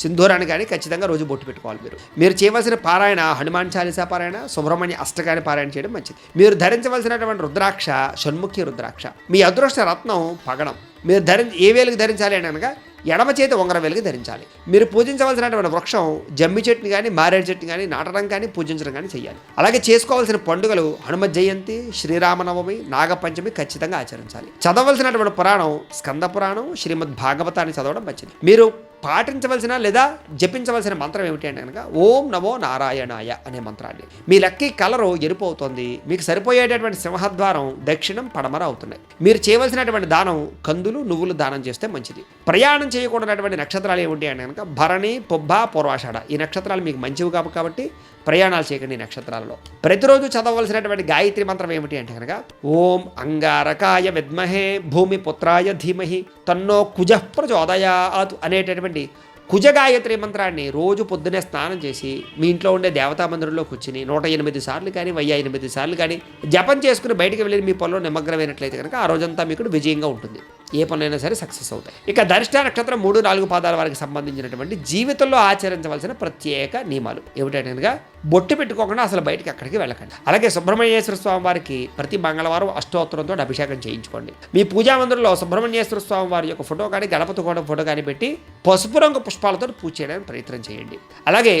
సింధూరాన్ని కానీ ఖచ్చితంగా రోజు బొట్టు పెట్టుకోవాలి. మీరు చేయవలసిన పారాయణ హనుమాన్ చాలీసా పారాయణ, సుబ్రహ్మణ్య అష్టకాన్ని పారాయణ చేయడం మంచిది. మీరు ధరించవలసినటువంటి రుద్రాక్ష షణ్ముఖి రుద్రాక్ష. మీ అదృష్ట రత్నం పగడం. మీరు ఏ వేలుకి ధరించాలి అని అనగా ఎడమ చేతి ఉంగరం వేలుకి ధరించాలి. మీరు పూజించవలసినటువంటి వృక్షం జమ్మి చెట్టుని కానీ, మారేడు చెట్టుని కానీ నాటడం కానీ, పూజించడం కానీ చేయాలి. అలాగే చేసుకోవాల్సిన పండుగలు హనుమ జయంతి, శ్రీరామనవమి, నాగపంచమి ఖచ్చితంగా ఆచరించాలి. చదవలసినటువంటి పురాణం స్కంద పురాణం, శ్రీమద్ భాగవతాన్ని చదవడం మంచిది. మీరు పాటించవలసిన లేదా జపించవలసిన మంత్రం ఏమిటి అంటే కనుక ఓం నమో నారాయణాయ అనే మంత్రాన్ని. మీ లక్కీ కలరు ఎరుపు అవుతుంది. మీకు సరిపోయేటటువంటి సింహద్వారం దక్షిణం, పడమర అవుతున్నాయి. మీరు చేయవలసినటువంటి దానం కందులు, నువ్వులు దానం చేస్తే మంచిది. ప్రయాణం చేయకూడనటువంటి నక్షత్రాలు ఏమిటి అంటే కనుక భరణి, పొబ్బ, పూర్వాషాఢ. ఈ నక్షత్రాలు మీకు మంచివి కాబట్టి ప్రయాణాలు చేయకండి. ఈ నక్షత్రాలలో ప్రతిరోజు చదవలసినటువంటి గాయత్రి మంత్రం ఏమిటి అంటే కనుక ఓం అంగారకాయ విద్మహే భూమి పుత్రాయ ధీమహి తన్నో కుజః ప్రచోదయాత్ అనేటటువంటి కుజ గాయత్రి మంత్రాన్ని రోజు పొద్దునే స్నానం చేసి మీ ఇంట్లో ఉండే దేవతా మందిరంలో కూర్చుని 108 సార్లు కానీ 1008 సార్లు కానీ జపం చేసుకుని బయటికి వెళ్ళి మీ పనిలో నిమగ్నమైనట్లయితే కనుక ఆ రోజంతా మీకు విజయంగా ఉంటుంది. ఏ పనులైనా సరే సక్సెస్ అవుతాయి. ఇక ధనిష్ట నక్షత్రం 3, 4 పాదాల వారికి సంబంధించినటువంటి జీవితంలో ఆచరించవలసిన ప్రత్యేక నియమాలు ఏమిటంటే బొట్టు పెట్టుకోకుండా అసలు బయటికి అక్కడికి వెళ్ళకండి. అలాగే సుబ్రహ్మణ్యేశ్వర స్వామి వారికి ప్రతి మంగళవారం అష్టోత్తరంతో అభిషేకం చేయించుకోండి. మీ పూజా మందిరంలో సుబ్రహ్మణ్యేశ్వర స్వామి వారి యొక్క ఫోటో కానీ, గణపతి ఫోటో కానీ పెట్టి పసుపు రంగు పుష్పాలతో పూజ చేయడానికి ప్రయత్నం చేయండి. అలాగే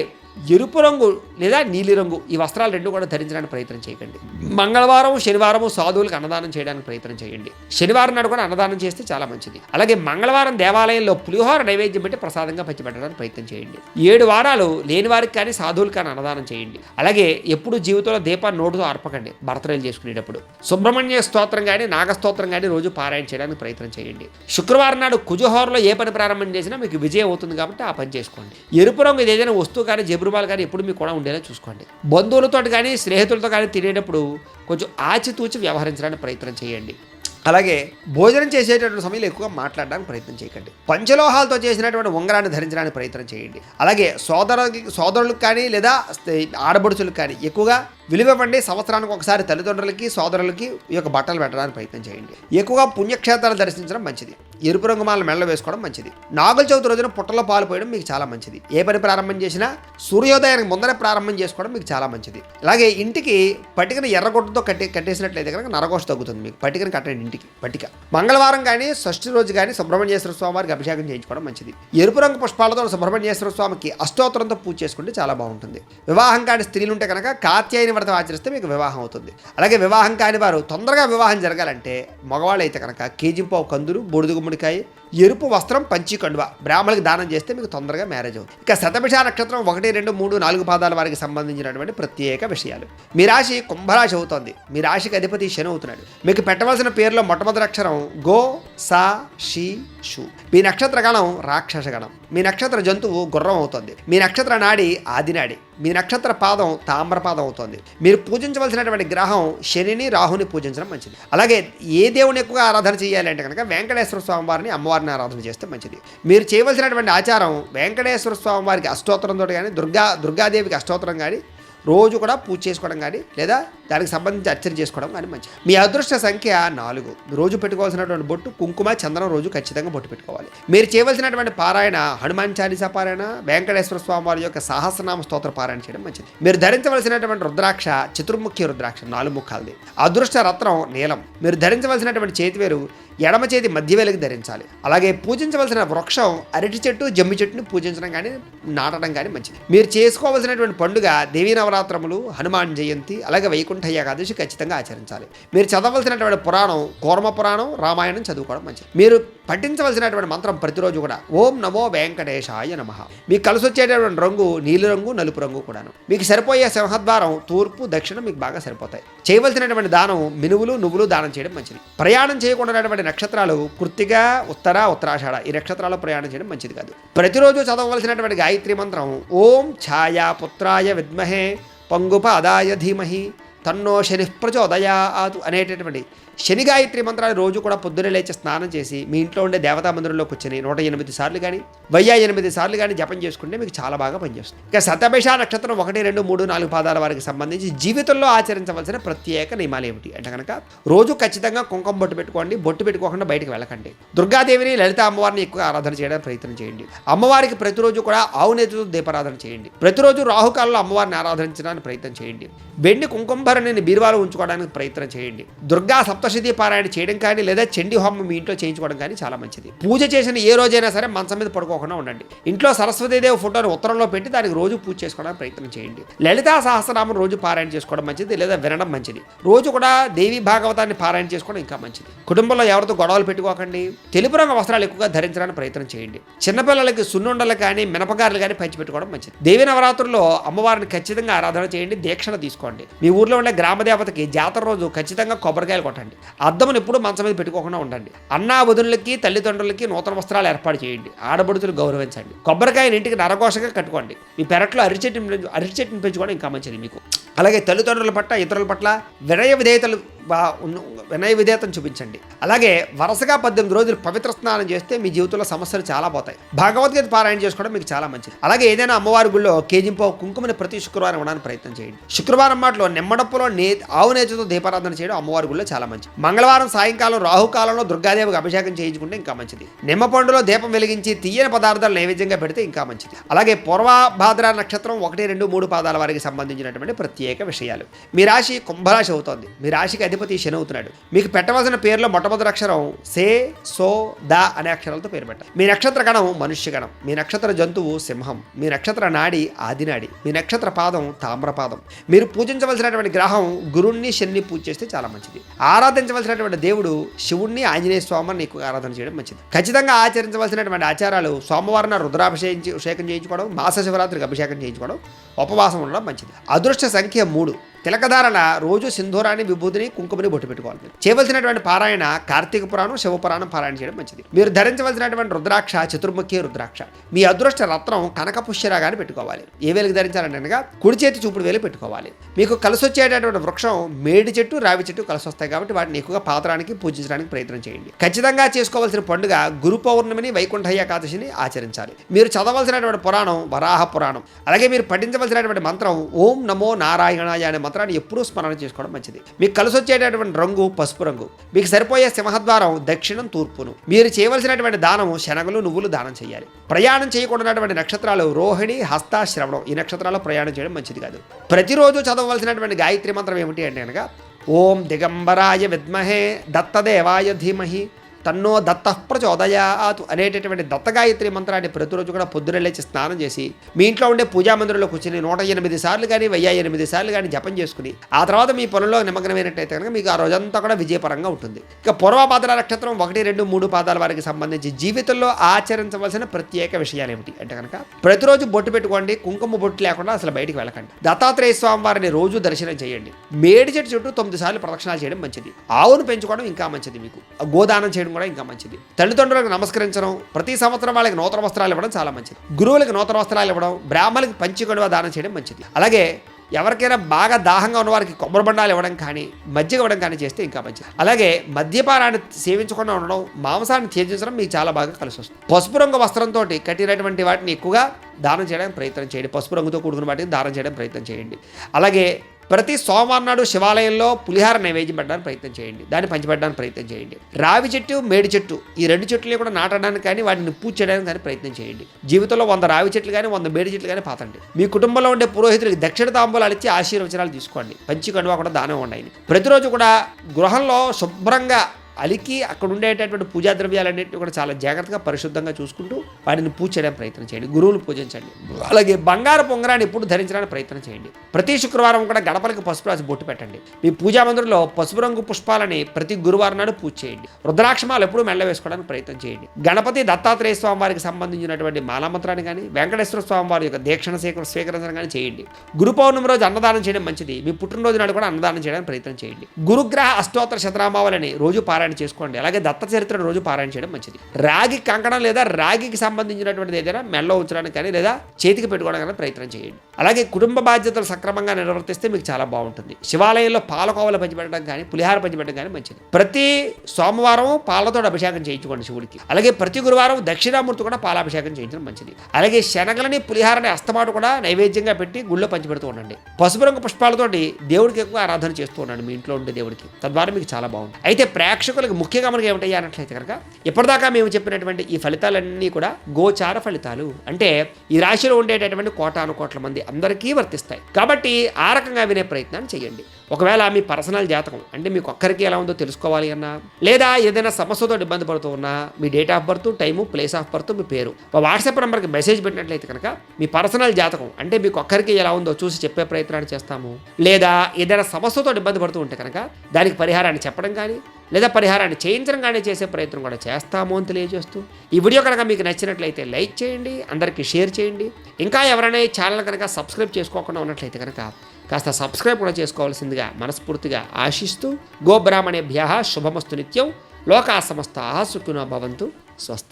ఎరుపు రంగు లేదా నీలిరంగు ఈ వస్త్రాలు రెండు కూడా ధరించడానికి ప్రయత్నం చేయకండి. మంగళవారం, శనివారం సాధువులకు అన్నదానం చేయడానికి ప్రయత్నం చేయండి. శనివారం నాడు కూడా అన్నదానం చేస్తే చాలా మంచిది. అలాగే మంగళవారం దేవాలయంలో పులిహోర నైవేద్యం పెట్టి ప్రసాదంగా పంచిపెట్టడానికి ప్రయత్నం చేయండి. 7 వారాలు లేని వారికి కానీ, సాధువులకు కానీ అన్నదానం చేయండి. అలాగే ఎప్పుడు జీవితంలో దీపాన్ని నోటుతో అర్పకండి. బర్త్డేలు చేసుకునేటప్పుడు సుబ్రహ్మణ్య స్తోత్రం కానీ, నాగస్తోత్రం కానీ రోజు పారాయణ చేయడానికి ప్రయత్నం చేయండి. శుక్రవారం నాడు కుజహోరలో ఏ పని ప్రారంభం చేసినా మీకు విజయం అవుతుంది కాబట్టి ఆ పని చేసుకోండి. ఎరుపు రంగు ఏదైనా వస్తువు కానీ, జబురుబాలు కానీ ఎప్పుడు మీకు కూడా ఉండేలా చూసుకోండి. బంధువులతో కానీ, స్నేహితులతో కానీ తినేటప్పుడు కొంచెం ఆచితూచి వ్యవహరించడానికి ప్రయత్నం చేయండి. అలాగే భోజనం చేసేటటువంటి సమయంలో ఎక్కువగా మాట్లాడడానికి ప్రయత్నం చేయకండి. పంచలోహాలతో చేసినటువంటి ఉంగరాన్ని ధరించడానికి ప్రయత్నం చేయండి. అలాగే సోదరులకు కానీ లేదా ఆడబడుచులకు కానీ ఎక్కువగా విలువివ్వండి. సంవత్సరానికి ఒకసారి తల్లిదండ్రులకి, సోదరులకి ఈ యొక్క బట్టలు పెట్టడానికి ప్రయత్నం చేయండి. ఎక్కువగా పుణ్యక్షేత్రాలు దర్శించడం మంచిది. ఎరుపు రంగు మాల మెడలో వేసుకోవడం మంచిది. నాగుల చవితి రోజున పుట్టలో పాలు పోయడం మీకు చాలా మంచిది. ఏ పని ప్రారంభం చేసినా సూర్యోదయానికి ముందరే ప్రారంభం చేసుకోవడం మీకు చాలా మంచిది. అలాగే ఇంటికి పట్టికను ఎర్రగొట్టుతో కట్టేసినట్లయితే కనుక నరఘోష తగ్గుతుంది. మీకు పట్టికను కట్టండి ఇంటికి పట్టిక. మంగళవారం కానీ, షష్ఠి రోజు కానీ సుబ్రహ్మణ్యేశ్వర స్వామి వారికి అభిషేకం చేయించుకోవడం మంచిది. ఎరుపు రంగు పుష్పాలతో సుబ్రహ్మణ్యేశ్వర స్వామికి అష్టోత్తరంతో పూజ చేసుకుంటే చాలా బాగుంటుంది. వివాహం కాని స్త్రీలు ఉంటే కనుక కాత్యాయని వ్రతం ఆచరిస్తే మీకు వివాహం అవుతుంది. అలాగే వివాహం కాని వారు తొందరగా వివాహం జరగాలంటే మగవాళ్ళు అయితే కనుక కేజీంపావు కందులు, బొడుగు గుమ్మడికాయ, ఎరుపు వస్త్రం, పంచి కండువ బ్రాహ్మణులకు దానం చేస్తే మీకు తొందరగా మ్యారేజ్ అవుతుంది. ఇక శతభిష నక్షత్రం 1, 2, 3, 4 పాదాల వారికి సంబంధించినటువంటి ప్రత్యేక విషయాలు. మీ రాశి కుంభరాశి అవుతోంది. మీ రాశికి అధిపతి శని అవుతున్నాడు. మీకు పెట్టవలసిన పేరులో మొట్టమొదటి అక్షరం గో, సా, షి, షు. మీ నక్షత్ర గణం రాక్షస గణం. మీ నక్షత్ర జంతువు గుర్రం అవుతుంది. మీ నక్షత్ర నాడి ఆదినాడి. మీ నక్షత్ర పాదం తామ్రపాదం అవుతుంది. మీరు పూజించవలసినటువంటి గ్రహం శనిని, రాహుని పూజించడం మంచిది. అలాగే ఏ దేవుని ఎక్కువగా ఆరాధన చేయాలి అంటే కనుక వెంకటేశ్వర స్వామి వారిని, అమ్మవారిని ఆరాధన చేస్తే మంచిది. మీరు చేయవలసినటువంటి ఆచారం వెంకటేశ్వర స్వామి వారికి అష్టోత్తరంతో కానీ, దుర్గాదేవికి అష్టోత్తరం కానీ రోజు కూడా పూజ చేసుకోవడం కానీ లేదా దానికి సంబంధించి అర్చన చేసుకోవడం కానీ మంచిది. మీ అదృష్ట సంఖ్య 4. రోజు పెట్టుకోవాల్సినటువంటి బొట్టు కుంకుమ, చందనం రోజు ఖచ్చితంగా బొట్టు పెట్టుకోవాలి. మీరు చేయవలసినటువంటి పారాయణ హనుమాన్ చాలీసా పారాయణ, వెంకటేశ్వర స్వామి వారి యొక్క సహస్రనామ స్తోత్ర పారాయణ చేయడం మంచిది. మీరు ధరించవలసినటువంటి రుద్రాక్ష చతుర్ముఖి రుద్రాక్ష 4 ముఖాలది. అదృష్ట రత్నం నీలం. మీరు ధరించవలసినటువంటి చేతివేరు ఎడమ చేతి మధ్య వేలికి ధరించాలి. అలాగే పూజించవలసిన వృక్షం అరటి చెట్టు, జమ్మి చెట్టుని పూజించడం కానీ, నాటడం కానీ మంచిది. మీరు చేసుకోవలసినటువంటి పండుగ దేవీ నవరాత్రులు నవరాత్రములు, హనుమాన్ జయంతి, అలాగే వైకుంఠ ఏకాదశి ఖచ్చితంగా ఆచరించాలి. మీరు చదవలసినటువంటి పురాణం కూర్మ పురాణం, రామాయణం చదువుకోవడం మంచిది. మీరు పఠించవలసినటువంటి మంత్రం ప్రతిరోజు కూడా ఓం నమో వెంకటేశాయ నమః. మీకు కలిసి వచ్చేటటువంటి రంగు నీలిరంగు, నలుపు రంగు కూడాను. మీకు సరిపోయే సింహద్వారం తూర్పు, దక్షిణం మీకు బాగా సరిపోతాయి. చేయవలసినటువంటి దానం మినువులు, నువ్వులు దానం చేయడం మంచిది. ప్రయాణం చేయకుండా నక్షత్రాలు కృత్తిక, ఉత్తర, ఉత్తరాషాఢ ఈ నక్షత్రాల్లో ప్రయాణం చేయడం మంచిది కాదు. ప్రతిరోజు చదవవలసినటువంటి గాయత్రి మంత్రం ఓం ఛాయాపుత్రాయ విద్మహే పంగుపాదాయ ధీమహి తన్నో శని ప్రచోదయాతు అనేటటువంటి శని గాయత్రి మంత్రాన్ని రోజు కూడా పొద్దున్నే లేచి స్నానం చేసి మీ ఇంట్లో ఉండే దేవతా మందిరంలో కూర్చొని 108 సార్లు కానీ 1008 సార్లు కానీ జపం చేసుకుంటే మీకు చాలా బాగా పనిచేస్తుంది. ఇక శతభిష నక్షత్రం 1, 2, 3, 4 పాదాల వారికి సంబంధించి జీవితంలో ఆచరించవలసిన ప్రత్యేక నియమాలు ఏమిటి అంటే కనుక రోజు ఖచ్చితంగా కుంకుమ బొట్టు పెట్టుకోండి. బొట్టు పెట్టుకోకుండా బయటకు వెళ్ళకండి. దుర్గాదేవిని, లలిత అమ్మవారిని ఎక్కువ ఆరాధన చేయడానికి ప్రయత్నం చేయండి. అమ్మవారికి ప్రతిరోజు కూడా ఆవు నేతితో దీపారాధన చేయండి. ప్రతిరోజు రాహుకాలంలో అమ్మవారిని ఆరాధించడానికి ప్రయత్నం చేయండి. వెండి కుంకుమభరణిని బీరువాలో ఉంచుకోవడానికి ప్రయత్నం చేయండి. దుర్గా సప్తశతి పారాయణ చేయడం కానీ లేదా చండీ హోమం మీ ఇంట్లో చేయించుకోవడం కానీ చాలా మంచిది. పూజ చేసిన ఏ రోజైనా సరే మంచం మీద పడుకోకుండా ఉండండి. ఇంట్లో సరస్వతీదేవి ఫోటోను ఉత్తరంలో పెట్టి దానికి రోజు పూజ చేసుకోవడానికి ప్రయత్నం చేయండి. లలితా సహస్రనామం రోజు పారాయణ చేసుకోవడం మంచిది లేదా వినడం మంచిది. రోజు కూడా దేవి భాగవతాన్ని పారాయణ చేసుకోవడం ఇంకా మంచిది. కుటుంబంలో ఎవరితో గొడవలు పెట్టుకోకండి. తెలుపు రంగు వస్త్రాలు ఎక్కువగా ధరించడానికి ప్రయత్నం చేయండి. చిన్నపిల్లలకి సున్నుండలు కానీ మినపగారులు కానీ పంచిపెట్టుకోవడం మంచిది. దేవి నవరాత్రుల్లో అమ్మవారిని ఖచ్చితంగా ఆరాధన చేయండి. దీక్షణ తీసుకోండి. మీ ఊర్లో ఉండే గ్రామ దేవతకి జాతర రోజు ఖచ్చితంగా కొబ్బరికాయలు కొట్టండి. అద్దమును ఎప్పుడు మంచం మీద పెట్టుకోకుండా ఉండండి. అన్నా వదినులకి తల్లిదండ్రులకి నూతన వస్త్రాలు ఏర్పాటు చేయండి. ఆడబడుతులు గౌరవించండి. కొబ్బరికాయని ఇంటికి నరఘోషగా కట్టుకోండి. మీ పెరట్లో అరిచెట్టుని పెంచుకోవడం ఇంకా మంచిది మీకు. అలాగే తల్లిదండ్రుల పట్ల ఇతరుల పట్ల వినయ విధేయతను చూపించండి. అలాగే వరుసగా 18 రోజులు పవిత్ర స్నానం చేస్తే మీ జీవితంలో సమస్యలు చాలా పోతాయి. భగవద్గీత పారాయణ చేసుకోవడం మీకు చాలా మంచిది. అలాగే ఏదైనా అమ్మవారి గుళ్ళో కేజింపో కుంకుమని ప్రతి శుక్రవారం ఇవ్వడానికి ప్రయత్నం చేయండి. శుక్రవారం మాటలో నిమ్మడప్పులో ఆవు నేతితో దీపారాధన చేయడం అమ్మవారి గుళ్ళో చాలా మంచిది. మంగళవారం సాయంకాలం రాహుకాలంలో దుర్గాదేవికి అభిషేకం చేయించుకుంటే ఇంకా మంచిది. నిమ్మ పండులో దీపం వెలిగించి తీయని పదార్థాలు నైవేద్యంగా పెడితే ఇంకా మంచిది. అలాగే పూర్వభాద్ర నక్షత్రం 1, 2, 3 పాదాల వారికి సంబంధించినటువంటి ప్రత్యేక విషయాలు. మీ రాశి కుంభరాశి అవుతోంది. మీ రాశికి అధిపతి శని అవుతున్నాడు. మీకు పెట్టవలసిన పేర్లో మొట్టమొదటి అక్షరం సే, సో, ద అనే అక్షరాలతో పేరు పెట్టాలి. మీ నక్షత్ర గణం మనుష్య గణం. మీ నక్షత్ర జంతువు సింహం. మీ నక్షత్ర నాడి ఆదినాడి. మీ నక్షత్ర పాదం తామ్రపాదం. మీరు పూజించవలసినటువంటి గ్రహం గురుణ్ణి, శని పూజ చేస్తే చాలా మంచిది. ఆరాధించవలసినటువంటి దేవుడు శివుణ్ణి, ఆంజనేయ స్వామిని ఎక్కువ ఆరాధన చేయడం మంచిది. ఖచ్చితంగా ఆచరించవలసినటువంటి ఆచారాలు సోమవారం అభిషేకం చేయించుకోవడం, మాస శివరాత్రికి అభిషేకం చేయించుకోవడం, ఉపవాసం ఉండడం మంచిది. అదృష్ట సంఖ్య 3. తిలకధారణ రోజు సింధూరాన్ని, విభూతిని, కుంకుమని బొట్టు పెట్టుకోవాలి. చేయవలసినటువంటి పారాయణ కార్తీక పురాణం, శివపురాణం పారాయణ చేయడం మంచిది. మీరు ధరించవలసినటువంటి రుద్రాక్ష చతుర్ముఖి రుద్రాక్ష. మీ అదృష్ట రత్నం కనక పుష్యరాగాన్ని పెట్టుకోవాలి. ఏ వేలకు ధరించాలంటే అనగా కుడి చేతి చూపుడు వేలు పెట్టుకోవాలి. మీకు కలిసి వచ్చేటటువంటి వృక్షం మేడి చెట్టు, రావి చెట్టు కలిసి వస్తాయి కాబట్టి వాటిని ఎక్కువగా పాత్రానికి పూజించడానికి ప్రయత్నం చేయండి. ఖచ్చితంగా చేసుకోవాల్సిన పండుగ గురు పౌర్ణమిని, వైకుంఠ ఏకాదశిని ఆచరించాలి. మీరు చదవలసినటువంటి పురాణం వరాహ పురాణం. అలాగే మీరు పఠించవలసినటువంటి మంత్రం ఓం నమో నారాయణాయ అనే మంత్రాన్ని ఎప్పుడూ స్మరణ చేసుకోవడం మంచిది. మీకు కలిసి వచ్చేటటువంటి రంగు పసుపు రంగు. మీకు సరిపోయే సింహద్వారం దక్షిణం, తూర్పును. మీరు చేయవలసినటువంటి దానము శనగలు, నువ్వులు దానం చేయాలి. ప్రయాణం చేయకూడనటువంటి నక్షత్రాలు రోహిణి, హస్త, శ్రవణం. ఈ నక్షత్రాల్లో ప్రయాణం చేయడం మంచిది కాదు. ప్రతిరోజు చదవవలసినటువంటి గాయత్రి మంత్రం ఏమిటి అంటే కనుక ఓం దిగంబరాయ విద్మహే దత్తదేవాయ ధీమహి తన్నో దత్త ప్రచోదయాతు అనేటటువంటి దత్తగాయత్రి మంత్రాన్ని ప్రతిరోజు కూడా పొద్దున లేచి స్నానం చేసి మీ ఇంట్లో ఉండే పూజా మందిరంలో కూర్చొని 108 సార్లు కానీ 1008 సార్లు కానీ జపం చేసుకుని ఆ తర్వాత మీ పనుల్లో నిమగ్నమైనట్టయితే కనుక మీకు ఆ రోజంతా కూడా విజయపరంగా ఉంటుంది. ఇక పూర్వభాద్ర నక్షత్రం 1, 2, 3 పాదాల వారికి సంబంధించి జీవితంలో ఆచరించవలసిన ప్రత్యేక విషయాలు ఏమిటి అంటే కనుక ప్రతిరోజు బొట్టు పెట్టుకోండి. కుంకుమ బొట్టు లేకుండా అసలు బయటికి వెళ్ళకండి. దత్తాత్రేయ స్వామి వారిని రోజు దర్శనం చేయండి. మేడి చెట్టు చుట్టూ 9 సార్లు ప్రదక్షిణాలు చేయడం మంచిది. ఆవును పెంచుకోవడం ఇంకా మంచిది. మీకు గోదానం చేయడం కూడా ఇంకా మంచిది. తల్లిదండ్రులకు నమస్కరించడం, ప్రతి సంవత్సరం వాళ్ళకి నూతన వస్త్రాలు ఇవ్వడం చాలా మంచిది. గురువులకు నూతన వస్త్రాలు ఇవ్వడం, బ్రాహ్మణులకు పంచి కడువ దానం చేయడం మంచిది. అలాగే ఎవరికైనా బాగా దాహంగా ఉన్న వారికి కొబ్బరి బండాలు ఇవ్వడం కానీ, మజ్జిగ ఇవ్వడం కానీ చేస్తే ఇంకా మంచిది. అలాగే మద్యపానాన్ని సేవించకుండా ఉండడం, మాంసాన్ని త్యజించడం మీకు చాలా బాగా కలిసి వస్తుంది. పసుపు రంగు వస్త్రంతో కట్టినటువంటి వాటిని ఎక్కువగా దానం చేయడానికి ప్రయత్నం చేయండి. పసుపు రంగుతో కూడుకున్న వాటిని దానం చేయడం ప్రయత్నం చేయండి. అలాగే ప్రతి సోమవారం నాడు శివాలయంలో పులిహార నైవేద్యం పెట్టడానికి ప్రయత్నం చేయండి. దాన్ని పంచిపెట్టడానికి ప్రయత్నం చేయండి. రావి చెట్టు, మేడి చెట్టు ఈ 2 చెట్లు కూడా నాటడానికి కానీ వాటిని పూజ చేయడానికి కానీ ప్రయత్నం చేయండి. జీవితంలో 100 రావి చెట్లు కానీ 100 మేడి చెట్లు కానీ పాతండి. మీ కుటుంబంలో ఉండే పురోహితులకి దక్షిణ తాంబూలాలు ఇచ్చి ఆశీర్వచనాలు తీసుకోండి. పంచి కండువా కూడా దానం ఉండాలి. ప్రతిరోజు కూడా గృహంలో శుభ్రంగా అలికి అక్కడ ఉండేటటువంటి పూజా ద్రవ్యాలన్నింటినీ కూడా చాలా జాగ్రత్తగా పరిశుద్ధంగా చూసుకుంటూ వాటిని పూజ చేయడానికి ప్రయత్నం చేయండి. గురువులు పూజించండి. అలాగే బంగారు పొంగరాన్ని ఎప్పుడు ధరించడానికి ప్రయత్నం చేయండి. ప్రతి శుక్రవారం కూడా గడపలకి పసుపు రాసి బొట్టు పెట్టండి. మీ పూజా మందిరంలో పసుపు రంగు పుష్పాలని ప్రతి గురువారం నాడు పూజ చేయండి. రుద్రాక్షమాలు ఎప్పుడు మెళ్ళ వేసుకోవడానికి ప్రయత్నం చేయండి. గణపతి దత్తాత్రేయ స్వామి వారికి సంబంధించినటువంటి మాలామంత్రాన్ని కానీ వెంకటేశ్వర స్వామి వారి యొక్క దీక్షణ స్వీకరించడం కానీ చేయండి. గురు పౌర్ణమి రోజు అన్నదానం చేయడం మంచిది. మీ పుట్టినరోజు నాడు కూడా అన్నదానం చేయడానికి ప్రయత్నం చేయండి. గురుగ్రహ అష్టోత్తర శతనామావళిని రోజు పారాయణ చేసుకోండి. అలాగే దత్త చరిత్రను రోజు పారాయణ చేయడం మంచిది. రాగి కంకణం లేదా రాగికి సంబంధించినటువంటిది ఏదైనా మెల్ల ఉంచడానికి కానీ లేదా చేతికి పెట్టుకోవడానికి కానీ ప్రయత్నం చేయండి. అలాగే కుటుంబ బాధ్యతలు సక్రమంగా నిర్వర్తిస్తే మీకు చాలా బాగుంటుంది. శివాలయంలో పాలకోవలు పంచిపెట్టడం కానీ పులిహార పంచిపెట్టడం కానీ మంచిది. ప్రతి సోమవారం పాలతో అభిషేకం చేయించుకోండి శివుడికి. అలాగే ప్రతి గురువారం దక్షిణామూర్తి కూడా పాలాభిషేకం చేయించడం మంచిది. అలాగే శనగలని పులిహారని అస్తమాటు కూడా నైవేద్యంగా పెట్టి గుళ్ళో పంచిపెడుతూ ఉండండి. పసుపు రంగు పుష్పాలతోటి దేవుడికి ఎక్కువ ఆరాధన చేస్తూ ఉండండి మీ ఇంట్లో ఉండే దేవుడికి. తద్వారా మీకు చాలా బాగుంటుంది. అయితే ప్రేక్షకులకు ముఖ్యంగా మనకి ఏమిటయ్యా అన్నట్లయితే కనుక ఇప్పటిదాకా మేము చెప్పినటువంటి ఈ ఫలితాలన్నీ కూడా గోచార ఫలితాలు. అంటే ఈ రాశిలో ఉండేటటువంటి కోటాను కోట్ల మంది అందరికీ వర్తిస్తాయి. కాబట్టి ఆ రకంగా వినే ప్రయత్నాన్ని చేయండి. ఒకవేళ మీ పర్సనల్ జాతకం అంటే మీకు ఒక్కరికి ఎలా ఉందో తెలుసుకోవాలి అన్నా లేదా ఏదైనా సమస్యతో ఇబ్బంది పడుతూ ఉన్నా మీ date of birth, time, place of birth, మీ పేరు వాట్సాప్ నెంబర్కి మెసేజ్ పెట్టినట్లయితే కనుక మీ పర్సనల్ జాతకం అంటే మీకు ఒక్కరికి ఎలా ఉందో చూసి చెప్పే ప్రయత్నాన్ని చేస్తాము. లేదా ఏదైనా సమస్యతో ఇబ్బంది పడుతూ ఉంటే కనుక దానికి పరిహారాన్ని చెప్పడం కానీ లేదా పరిహారాన్ని చేయించడం కానీ చేసే ప్రయత్నం కూడా చేస్తాము అని తెలియజేస్తూ ఈ వీడియో కనుక మీకు నచ్చినట్లయితే లైక్ చేయండి, అందరికీ షేర్ చేయండి. ఇంకా ఎవరైనా ఈ ఛానల్ కనుక సబ్స్క్రైబ్ చేసుకోకుండా ఉన్నట్లయితే కనుక కాస్త సబ్స్క్రైబ్ కూడా చేసుకోవాల్సిందిగా మనస్ఫూర్తిగా ఆశిస్తూ గోబ్రాహ్మణేభ్యః శుభమస్తు నిత్యం. లోకా సమస్తాః సుఖినో భవంతు. స్వస్తి.